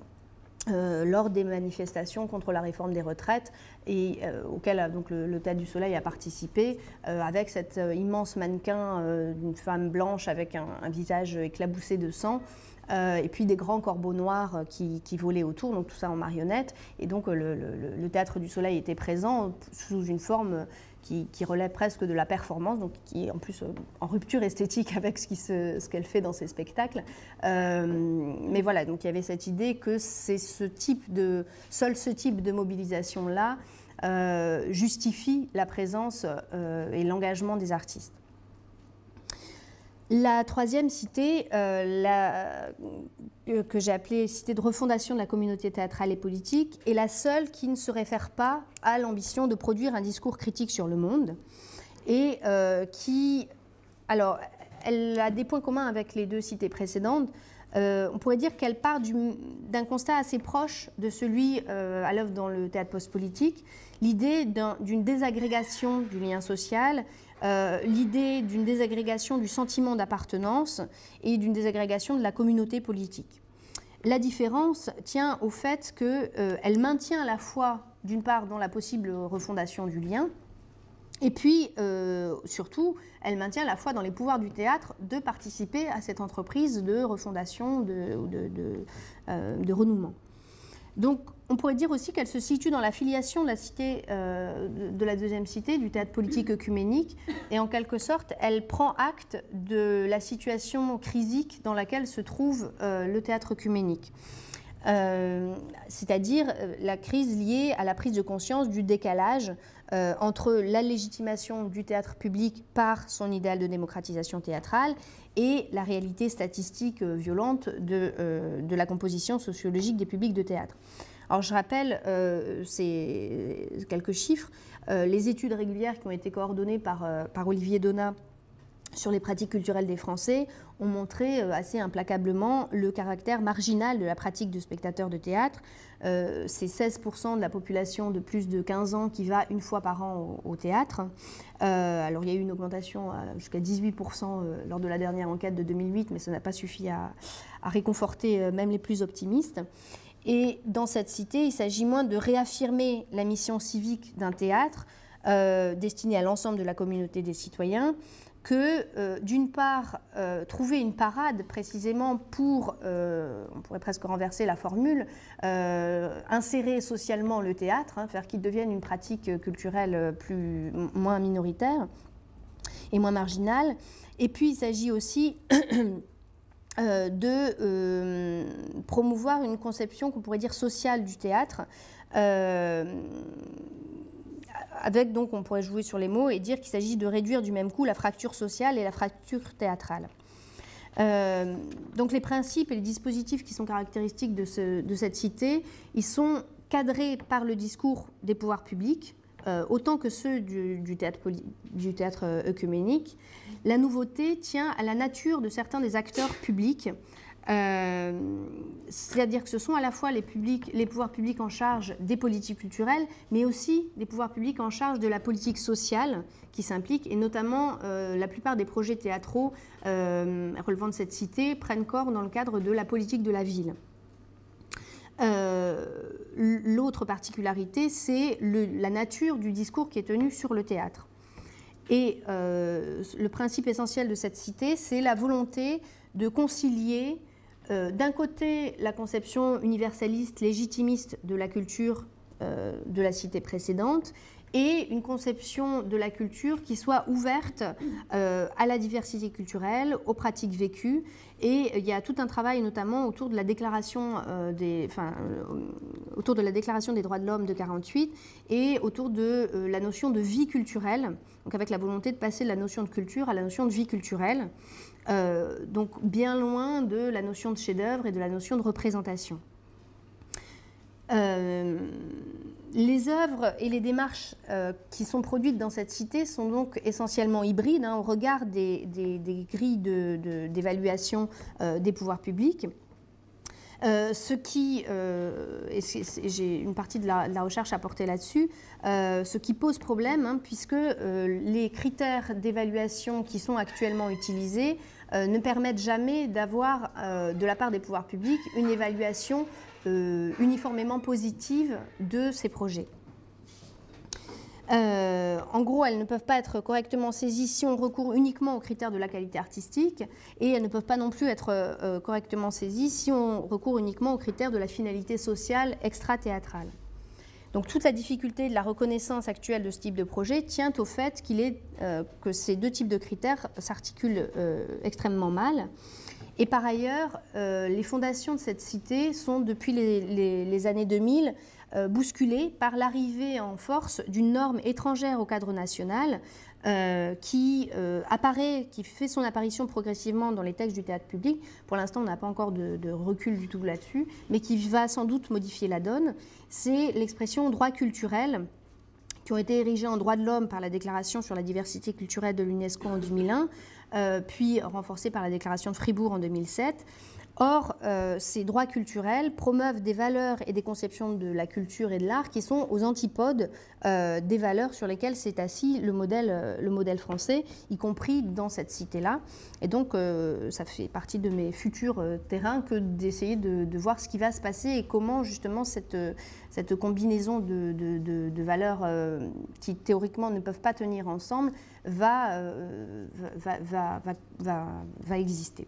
lors des manifestations contre la réforme des retraites et auxquelles donc, le Théâtre du Soleil a participé, avec cet immense mannequin d'une femme blanche avec un visage éclaboussé de sang, et puis des grands corbeaux noirs qui volaient autour, donc tout ça en marionnette. Et donc le Théâtre du Soleil était présent sous une forme qui relève presque de la performance, donc qui est en plus en rupture esthétique avec ce qu'elle fait dans ses spectacles. Mais voilà, donc il y avait cette idée que c'est seul ce type de mobilisation-là justifie la présence et l'engagement des artistes. La troisième cité, que j'ai appelée cité de refondation de la communauté théâtrale et politique, est la seule qui ne se réfère pas à l'ambition de produire un discours critique sur le monde et alors, elle a des points communs avec les deux cités précédentes. On pourrait dire qu'elle part d'un constat assez proche de celui à l'œuvre dans le théâtre post-politique, l'idée d'une désagrégation du lien social, l'idée d'une désagrégation du sentiment d'appartenance et d'une désagrégation de la communauté politique. La différence tient au fait qu'elle maintient à la fois, d'une part, dans la possible refondation du lien, et puis, surtout, elle maintient à la fois dans les pouvoirs du théâtre de participer à cette entreprise de refondation, de renouement. Donc, on pourrait dire aussi qu'elle se situe dans la filiation de la cité, de la deuxième cité, du théâtre politique œcuménique, et en quelque sorte, elle prend acte de la situation crisique dans laquelle se trouve le théâtre œcuménique. C'est-à-dire la crise liée à la prise de conscience du décalage entre la légitimation du théâtre public par son idéal de démocratisation théâtrale et la réalité statistique violente de la composition sociologique des publics de théâtre. Alors je rappelle ces quelques chiffres. Les études régulières qui ont été coordonnées par Olivier Donat sur les pratiques culturelles des Français ont montré assez implacablement le caractère marginal de la pratique de spectateurs de théâtre. C'est 16% de la population de plus de 15 ans qui va une fois par an au théâtre. Alors il y a eu une augmentation jusqu'à 18% lors de la dernière enquête de 2008, mais ça n'a pas suffi à réconforter même les plus optimistes. Et dans cette cité, il s'agit moins de réaffirmer la mission civique d'un théâtre destiné à l'ensemble de la communauté des citoyens, que d'une part, trouver une parade précisément pour, on pourrait presque renverser la formule, insérer socialement le théâtre, hein, faire qu'il devienne une pratique culturelle moins minoritaire et moins marginale. Et puis il s'agit aussi de promouvoir une conception qu'on pourrait dire sociale du théâtre, avec donc on pourrait jouer sur les mots et dire qu'il s'agit de réduire du même coup la fracture sociale et la fracture théâtrale. Donc les principes et les dispositifs qui sont caractéristiques de cette cité, ils sont cadrés par le discours des pouvoirs publics, autant que ceux du théâtre œcuménique. La nouveauté tient à la nature de certains des acteurs publics, c'est-à-dire que ce sont à la fois les pouvoirs publics en charge des politiques culturelles, mais aussi des pouvoirs publics en charge de la politique sociale qui s'implique, et notamment la plupart des projets théâtraux relevant de cette cité prennent corps dans le cadre de la politique de la ville. l'autre particularité, c'est la nature du discours qui est tenu sur le théâtre. Et le principe essentiel de cette cité, c'est la volonté de concilier d'un côté la conception universaliste, légitimiste de la culture de la cité précédente, et une conception de la culture qui soit ouverte à la diversité culturelle, aux pratiques vécues. Et il y a tout un travail notamment autour de la déclaration, autour de la déclaration des droits de l'homme de 1948 et autour de la notion de vie culturelle, donc avec la volonté de passer de la notion de culture à la notion de vie culturelle, donc bien loin de la notion de chef-d'œuvre et de la notion de représentation. Les œuvres et les démarches qui sont produites dans cette cité sont donc essentiellement hybrides au regard des grilles d'évaluation des pouvoirs publics. J'ai une partie de la recherche à porter là-dessus, ce qui pose problème, puisque les critères d'évaluation qui sont actuellement utilisés ne permettent jamais d'avoir, de la part des pouvoirs publics, une évaluation uniformément positive de ces projets. En gros, elles ne peuvent pas être correctement saisies si on recourt uniquement aux critères de la qualité artistique, et elles ne peuvent pas non plus être correctement saisies si on recourt uniquement aux critères de la finalité sociale extra-théâtrale. Donc toute la difficulté de la reconnaissance actuelle de ce type de projet tient au fait que ces deux types de critères s'articulent extrêmement mal. Et par ailleurs, les fondations de cette cité sont, depuis les années 2000, bousculées par l'arrivée en force d'une norme étrangère au cadre national qui fait son apparition progressivement dans les textes du théâtre public. Pour l'instant, on n'a pas encore de recul du tout là-dessus, mais qui va sans doute modifier la donne. C'est l'expression droit culturel, qui ont été érigés en droits de l'homme par la Déclaration sur la diversité culturelle de l'UNESCO en 2001, puis renforcés par la Déclaration de Fribourg en 2007. Or, ces droits culturels promeuvent des valeurs et des conceptions de la culture et de l'art qui sont aux antipodes des valeurs sur lesquelles s'est assis le modèle français, y compris dans cette cité-là. Et donc, ça fait partie de mes futurs terrains que d'essayer de voir ce qui va se passer et comment, justement, cette combinaison de valeurs qui, théoriquement, ne peuvent pas tenir ensemble va exister.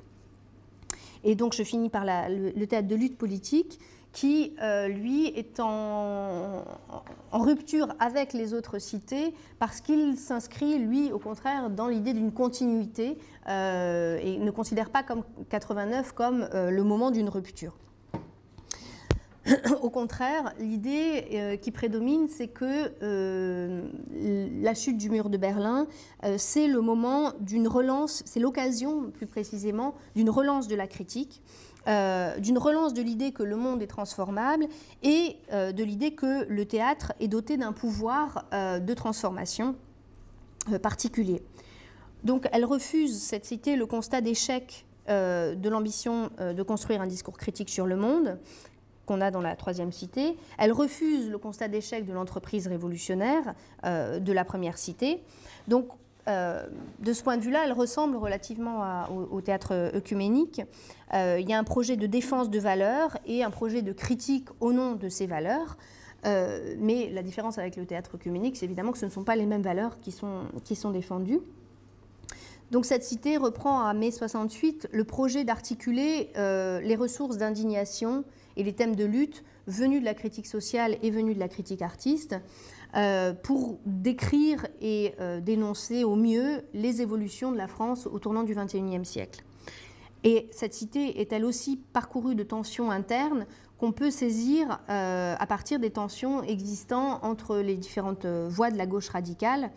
Et donc je finis par le théâtre de lutte politique qui, lui, est en rupture avec les autres cités parce qu'il s'inscrit, lui, au contraire, dans l'idée d'une continuité et ne considère pas comme 89 comme le moment d'une rupture. Au contraire, l'idée qui prédomine, c'est que la chute du mur de Berlin, c'est le moment d'une relance, c'est l'occasion, plus précisément, d'une relance de la critique, d'une relance de l'idée que le monde est transformable et de l'idée que le théâtre est doté d'un pouvoir de transformation particulier. Donc elle refuse, cette cité, le constat d'échec de l'ambition de construire un discours critique sur le monde, qu'on a dans la troisième cité. Elle refuse le constat d'échec de l'entreprise révolutionnaire de la première cité. Donc, de ce point de vue-là, elle ressemble relativement au théâtre œcuménique. Il y a un projet de défense de valeurs et un projet de critique au nom de ces valeurs. Mais la différence avec le théâtre œcuménique, c'est évidemment que ce ne sont pas les mêmes valeurs qui sont défendues. Donc cette cité reprend à mai 68 le projet d'articuler les ressources d'indignation et les thèmes de lutte venus de la critique sociale et venus de la critique artiste pour décrire et dénoncer au mieux les évolutions de la France au tournant du XXIe siècle. Et cette cité est elle aussi parcourue de tensions internes qu'on peut saisir à partir des tensions existant entre les différentes voies de la gauche radicale.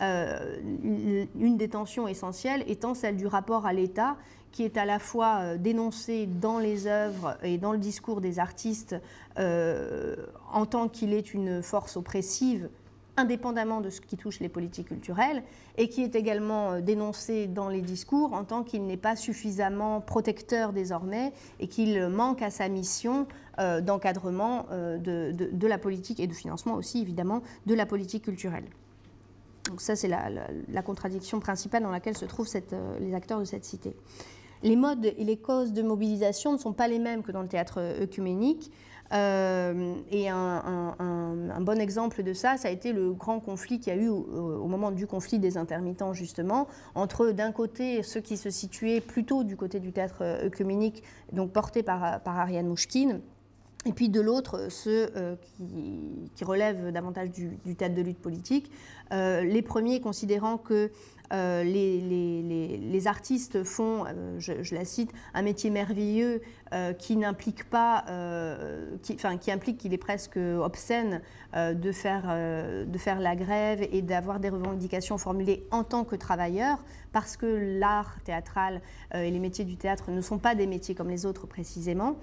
Une des tensions essentielles étant celle du rapport à l'État, qui est à la fois dénoncé dans les œuvres et dans le discours des artistes en tant qu'il est une force oppressive, indépendamment de ce qui touche les politiques culturelles, et qui est également dénoncé dans les discours en tant qu'il n'est pas suffisamment protecteur désormais et qu'il manque à sa mission d'encadrement de la politique et de financement aussi, évidemment, de la politique culturelle. Donc ça, c'est la contradiction principale dans laquelle se trouvent les acteurs de cette cité. Les modes et les causes de mobilisation ne sont pas les mêmes que dans le théâtre œcuménique. Et un bon exemple de ça, ça a été le grand conflit qu'il y a eu au moment du conflit des intermittents, justement, entre d'un côté ceux qui se situaient plutôt du côté du théâtre œcuménique, donc porté par Ariane Mouchkine, et puis de l'autre, ceux qui relèvent davantage du théâtre de lutte politique, les premiers considérant que les artistes font, je la cite, un métier merveilleux qui n'implique pas, qui implique qu'il est presque obscène de faire la grève et d'avoir des revendications formulées en tant que travailleur, parce que l'art théâtral et les métiers du théâtre ne sont pas des métiers comme les autres précisément.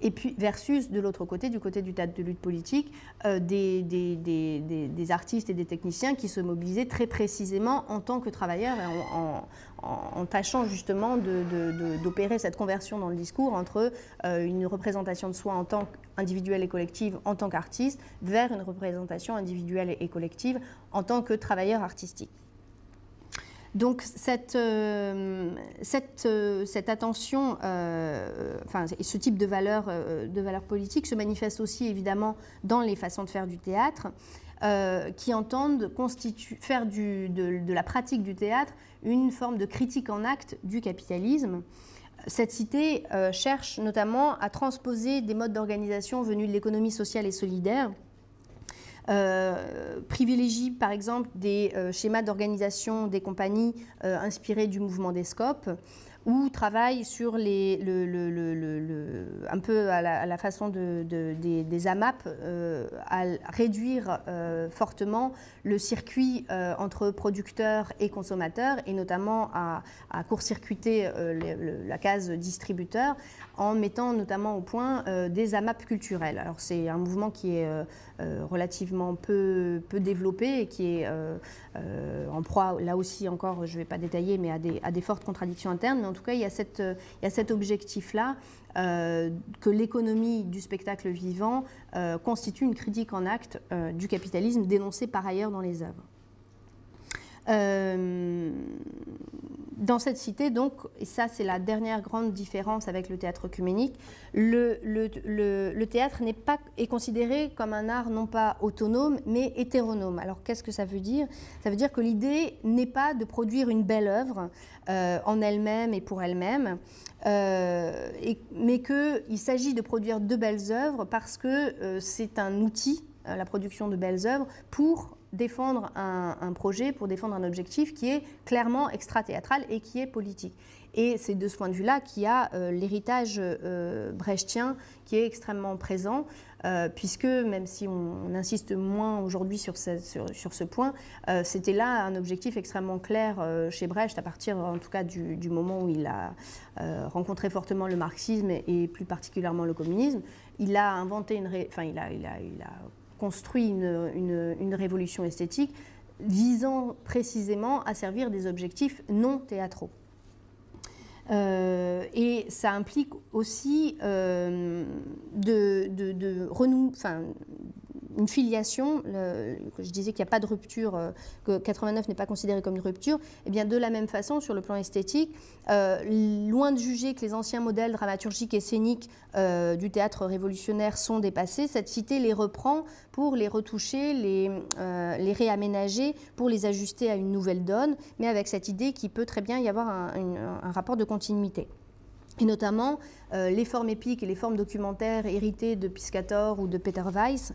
Et puis versus de l'autre côté, du côté du théâtre de lutte politique, des artistes et des techniciens qui se mobilisaient très précisément en tant que travailleurs, en tâchant justement d'opérer cette conversion dans le discours entre une représentation de soi en tant qu'individuelle et collective, en tant qu'artiste, vers une représentation individuelle et collective en tant que travailleur artistique. Donc cette attention, ce type de valeur politique se manifeste aussi évidemment dans les façons de faire du théâtre, qui entendent faire de la pratique du théâtre une forme de critique en acte du capitalisme. Cette cité cherche notamment à transposer des modes d'organisation venus de l'économie sociale et solidaire, privilégie par exemple des schémas d'organisation des compagnies inspirés du mouvement des Scopes, ou travaille sur un peu à la façon des AMAP, à réduire fortement le circuit entre producteurs et consommateurs, et notamment à court-circuiter la case distributeur, en mettant notamment au point des AMAP culturels. Alors c'est un mouvement qui est relativement peu développé et qui est en proie, là aussi encore, je ne vais pas détailler, mais à des fortes contradictions internes. Mais en tout cas, il y a cet objectif-là, que l'économie du spectacle vivant constitue une critique en acte du capitalisme dénoncé par ailleurs dans les œuvres. Dans cette cité, donc, et ça c'est la dernière grande différence avec le théâtre œcuménique, le théâtre est considéré comme un art non pas autonome mais hétéronome. Alors qu'est-ce que ça veut dire? Ça veut dire que l'idée n'est pas de produire une belle œuvre en elle-même et pour elle-même, mais qu'il s'agit de produire de belles œuvres parce que c'est un outil, la production de belles œuvres, pour défendre un projet, pour défendre un objectif qui est clairement extra-théâtral et qui est politique. Et c'est de ce point de vue-là qu'il y a l'héritage brechtien qui est extrêmement présent, puisque même si on insiste moins aujourd'hui sur ce point, c'était là un objectif extrêmement clair chez Brecht, à partir en tout cas du moment où il a rencontré fortement le marxisme et plus particulièrement le communisme. Il a inventé il a construit une révolution esthétique visant précisément à servir des objectifs non théâtraux. Et ça implique aussi une filiation, que je disais qu'il n'y a pas de rupture, que 89 n'est pas considéré comme une rupture, et bien de la même façon, sur le plan esthétique, loin de juger que les anciens modèles dramaturgiques et scéniques du théâtre révolutionnaire sont dépassés, cette cité les reprend pour les retoucher, les réaménager, pour les ajuster à une nouvelle donne, mais avec cette idée qu'il peut très bien y avoir un rapport de continuité. Et notamment, les formes épiques et les formes documentaires héritées de Piscator ou de Peter Weiss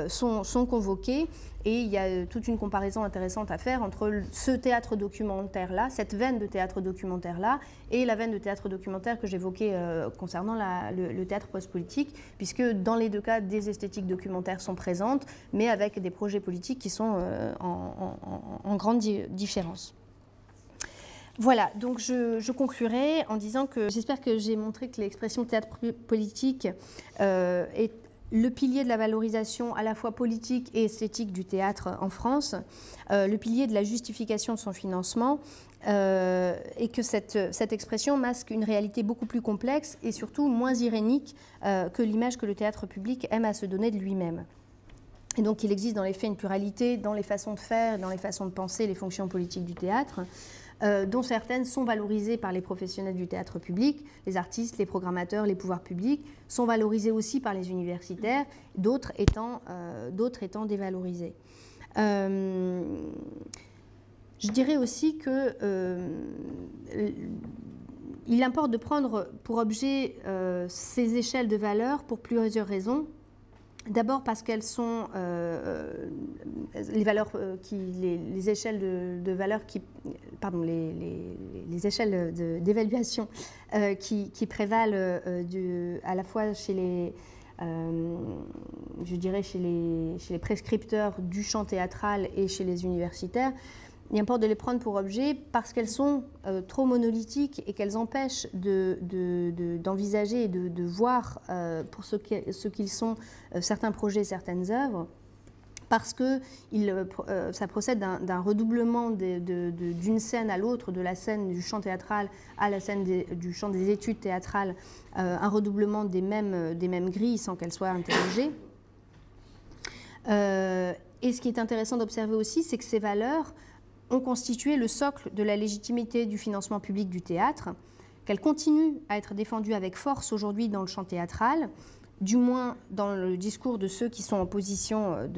sont convoquées, et il y a toute une comparaison intéressante à faire entre ce théâtre documentaire-là, cette veine de théâtre documentaire-là, et la veine de théâtre documentaire que j'évoquais concernant le théâtre post-politique, puisque dans les deux cas, des esthétiques documentaires sont présentes, mais avec des projets politiques qui sont en grande différence. Voilà, donc je conclurai en disant que j'espère que j'ai montré que l'expression théâtre politique est le pilier de la valorisation à la fois politique et esthétique du théâtre en France, le pilier de la justification de son financement, et que cette expression masque une réalité beaucoup plus complexe et surtout moins irénique que l'image que le théâtre public aime à se donner de lui-même. Et donc il existe dans les faits une pluralité dans les façons de faire, dans les façons de penser les fonctions politiques du théâtre. dont certaines sont valorisées par les professionnels du théâtre public, les artistes, les programmateurs, les pouvoirs publics, sont valorisées aussi par les universitaires, d'autres étant dévalorisées. Je dirais aussi que il importe de prendre pour objet ces échelles de valeur pour plusieurs raisons. D'abord parce qu'elles sont les valeurs les échelles de valeur pardon, les échelles d'évaluation qui prévalent à la fois chez les je dirais chez les prescripteurs du champ théâtral et chez les universitaires. Il importe de les prendre pour objet parce qu'elles sont trop monolithiques et qu'elles empêchent d'envisager et de voir pour ce qu'ils sont certains projets, certaines œuvres, parce que ça procède d'un redoublement d'une scène à l'autre, de la scène du chant théâtral à la scène du chant des études théâtrales, un redoublement des mêmes grilles sans qu'elles soient interrogées. Et ce qui est intéressant d'observer aussi, c'est que ces valeurs ont constitué le socle de la légitimité du financement public du théâtre, qu'elles continuent à être défendues avec force aujourd'hui dans le champ théâtral, du moins dans le discours de ceux qui sont en position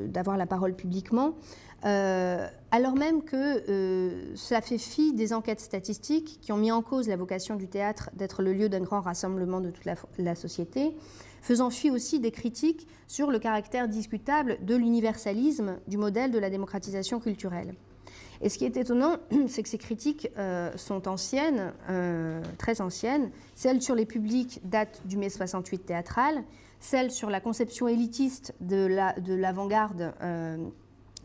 d'avoir la parole publiquement, alors même que cela fait fi des enquêtes statistiques qui ont mis en cause la vocation du théâtre d'être le lieu d'un grand rassemblement de toute la société, faisant fi aussi des critiques sur le caractère discutable de l'universalisme du modèle de la démocratisation culturelle. Et ce qui est étonnant, c'est que ces critiques sont anciennes, très anciennes. Celles sur les publics datent du mai 68 théâtral, celles sur la conception élitiste de l'avant-garde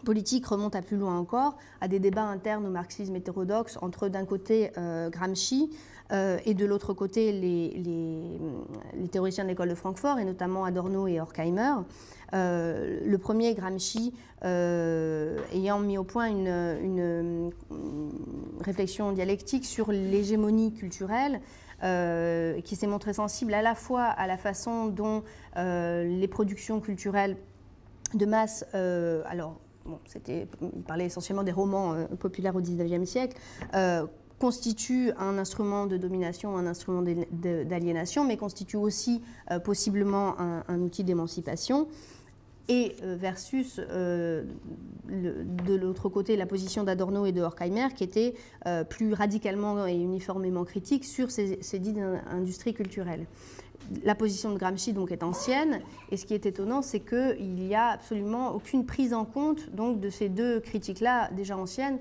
politique remontent à plus loin encore, à des débats internes au marxisme hétérodoxe entre d'un côté Gramsci et de l'autre côté les théoriciens de l'école de Francfort, et notamment Adorno et Horkheimer. Le premier, Gramsci, ayant mis au point une réflexion dialectique sur l'hégémonie culturelle, qui s'est montré sensible à la fois à la façon dont les productions culturelles de masse, bon, il parlait essentiellement des romans populaires au XIXe siècle, constitue un instrument de domination, un instrument d'aliénation, mais constitue aussi possiblement un outil d'émancipation. Et versus, de l'autre côté, la position d'Adorno et de Horkheimer, qui était plus radicalement et uniformément critique sur ces dites industries culturelles. La position de Gramsci donc est ancienne, et ce qui est étonnant, c'est qu'il n'y a absolument aucune prise en compte donc, de ces deux critiques-là déjà anciennes,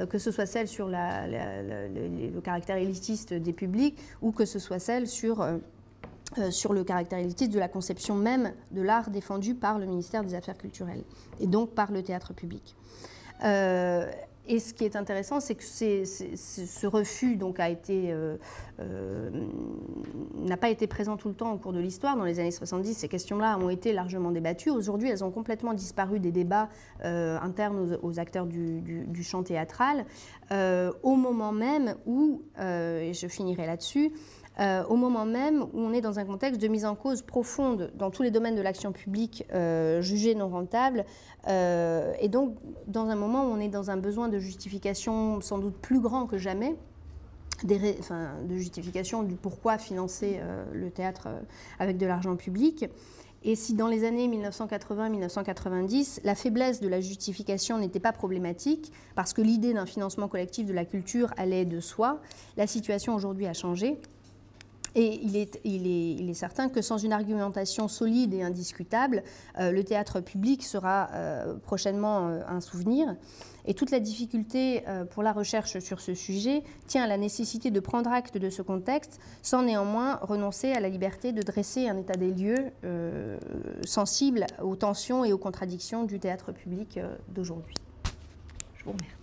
que ce soit celle sur le caractère élitiste des publics, ou que ce soit celle sur le caractère élitiste de la conception même de l'art défendu par le ministère des Affaires culturelles, et donc par le théâtre public. Et ce qui est intéressant, c'est que ce refus n'a pas été présent tout le temps au cours de l'histoire. Dans les années 70, ces questions-là ont été largement débattues. Aujourd'hui, elles ont complètement disparu des débats internes aux acteurs du champ théâtral, au moment même où, et je finirai là-dessus, au moment même où on est dans un contexte de mise en cause profonde dans tous les domaines de l'action publique jugée non rentable, et donc dans un moment où on est dans un besoin de justification sans doute plus grand que jamais, de justification du pourquoi financer le théâtre avec de l'argent public. Et si dans les années 1980-1990, la faiblesse de la justification n'était pas problématique, parce que l'idée d'un financement collectif de la culture allait de soi, la situation aujourd'hui a changé. Et il est certain que sans une argumentation solide et indiscutable, le théâtre public sera prochainement un souvenir. Et toute la difficulté pour la recherche sur ce sujet tient à la nécessité de prendre acte de ce contexte, sans néanmoins renoncer à la liberté de dresser un état des lieux sensible aux tensions et aux contradictions du théâtre public d'aujourd'hui. Je vous remercie.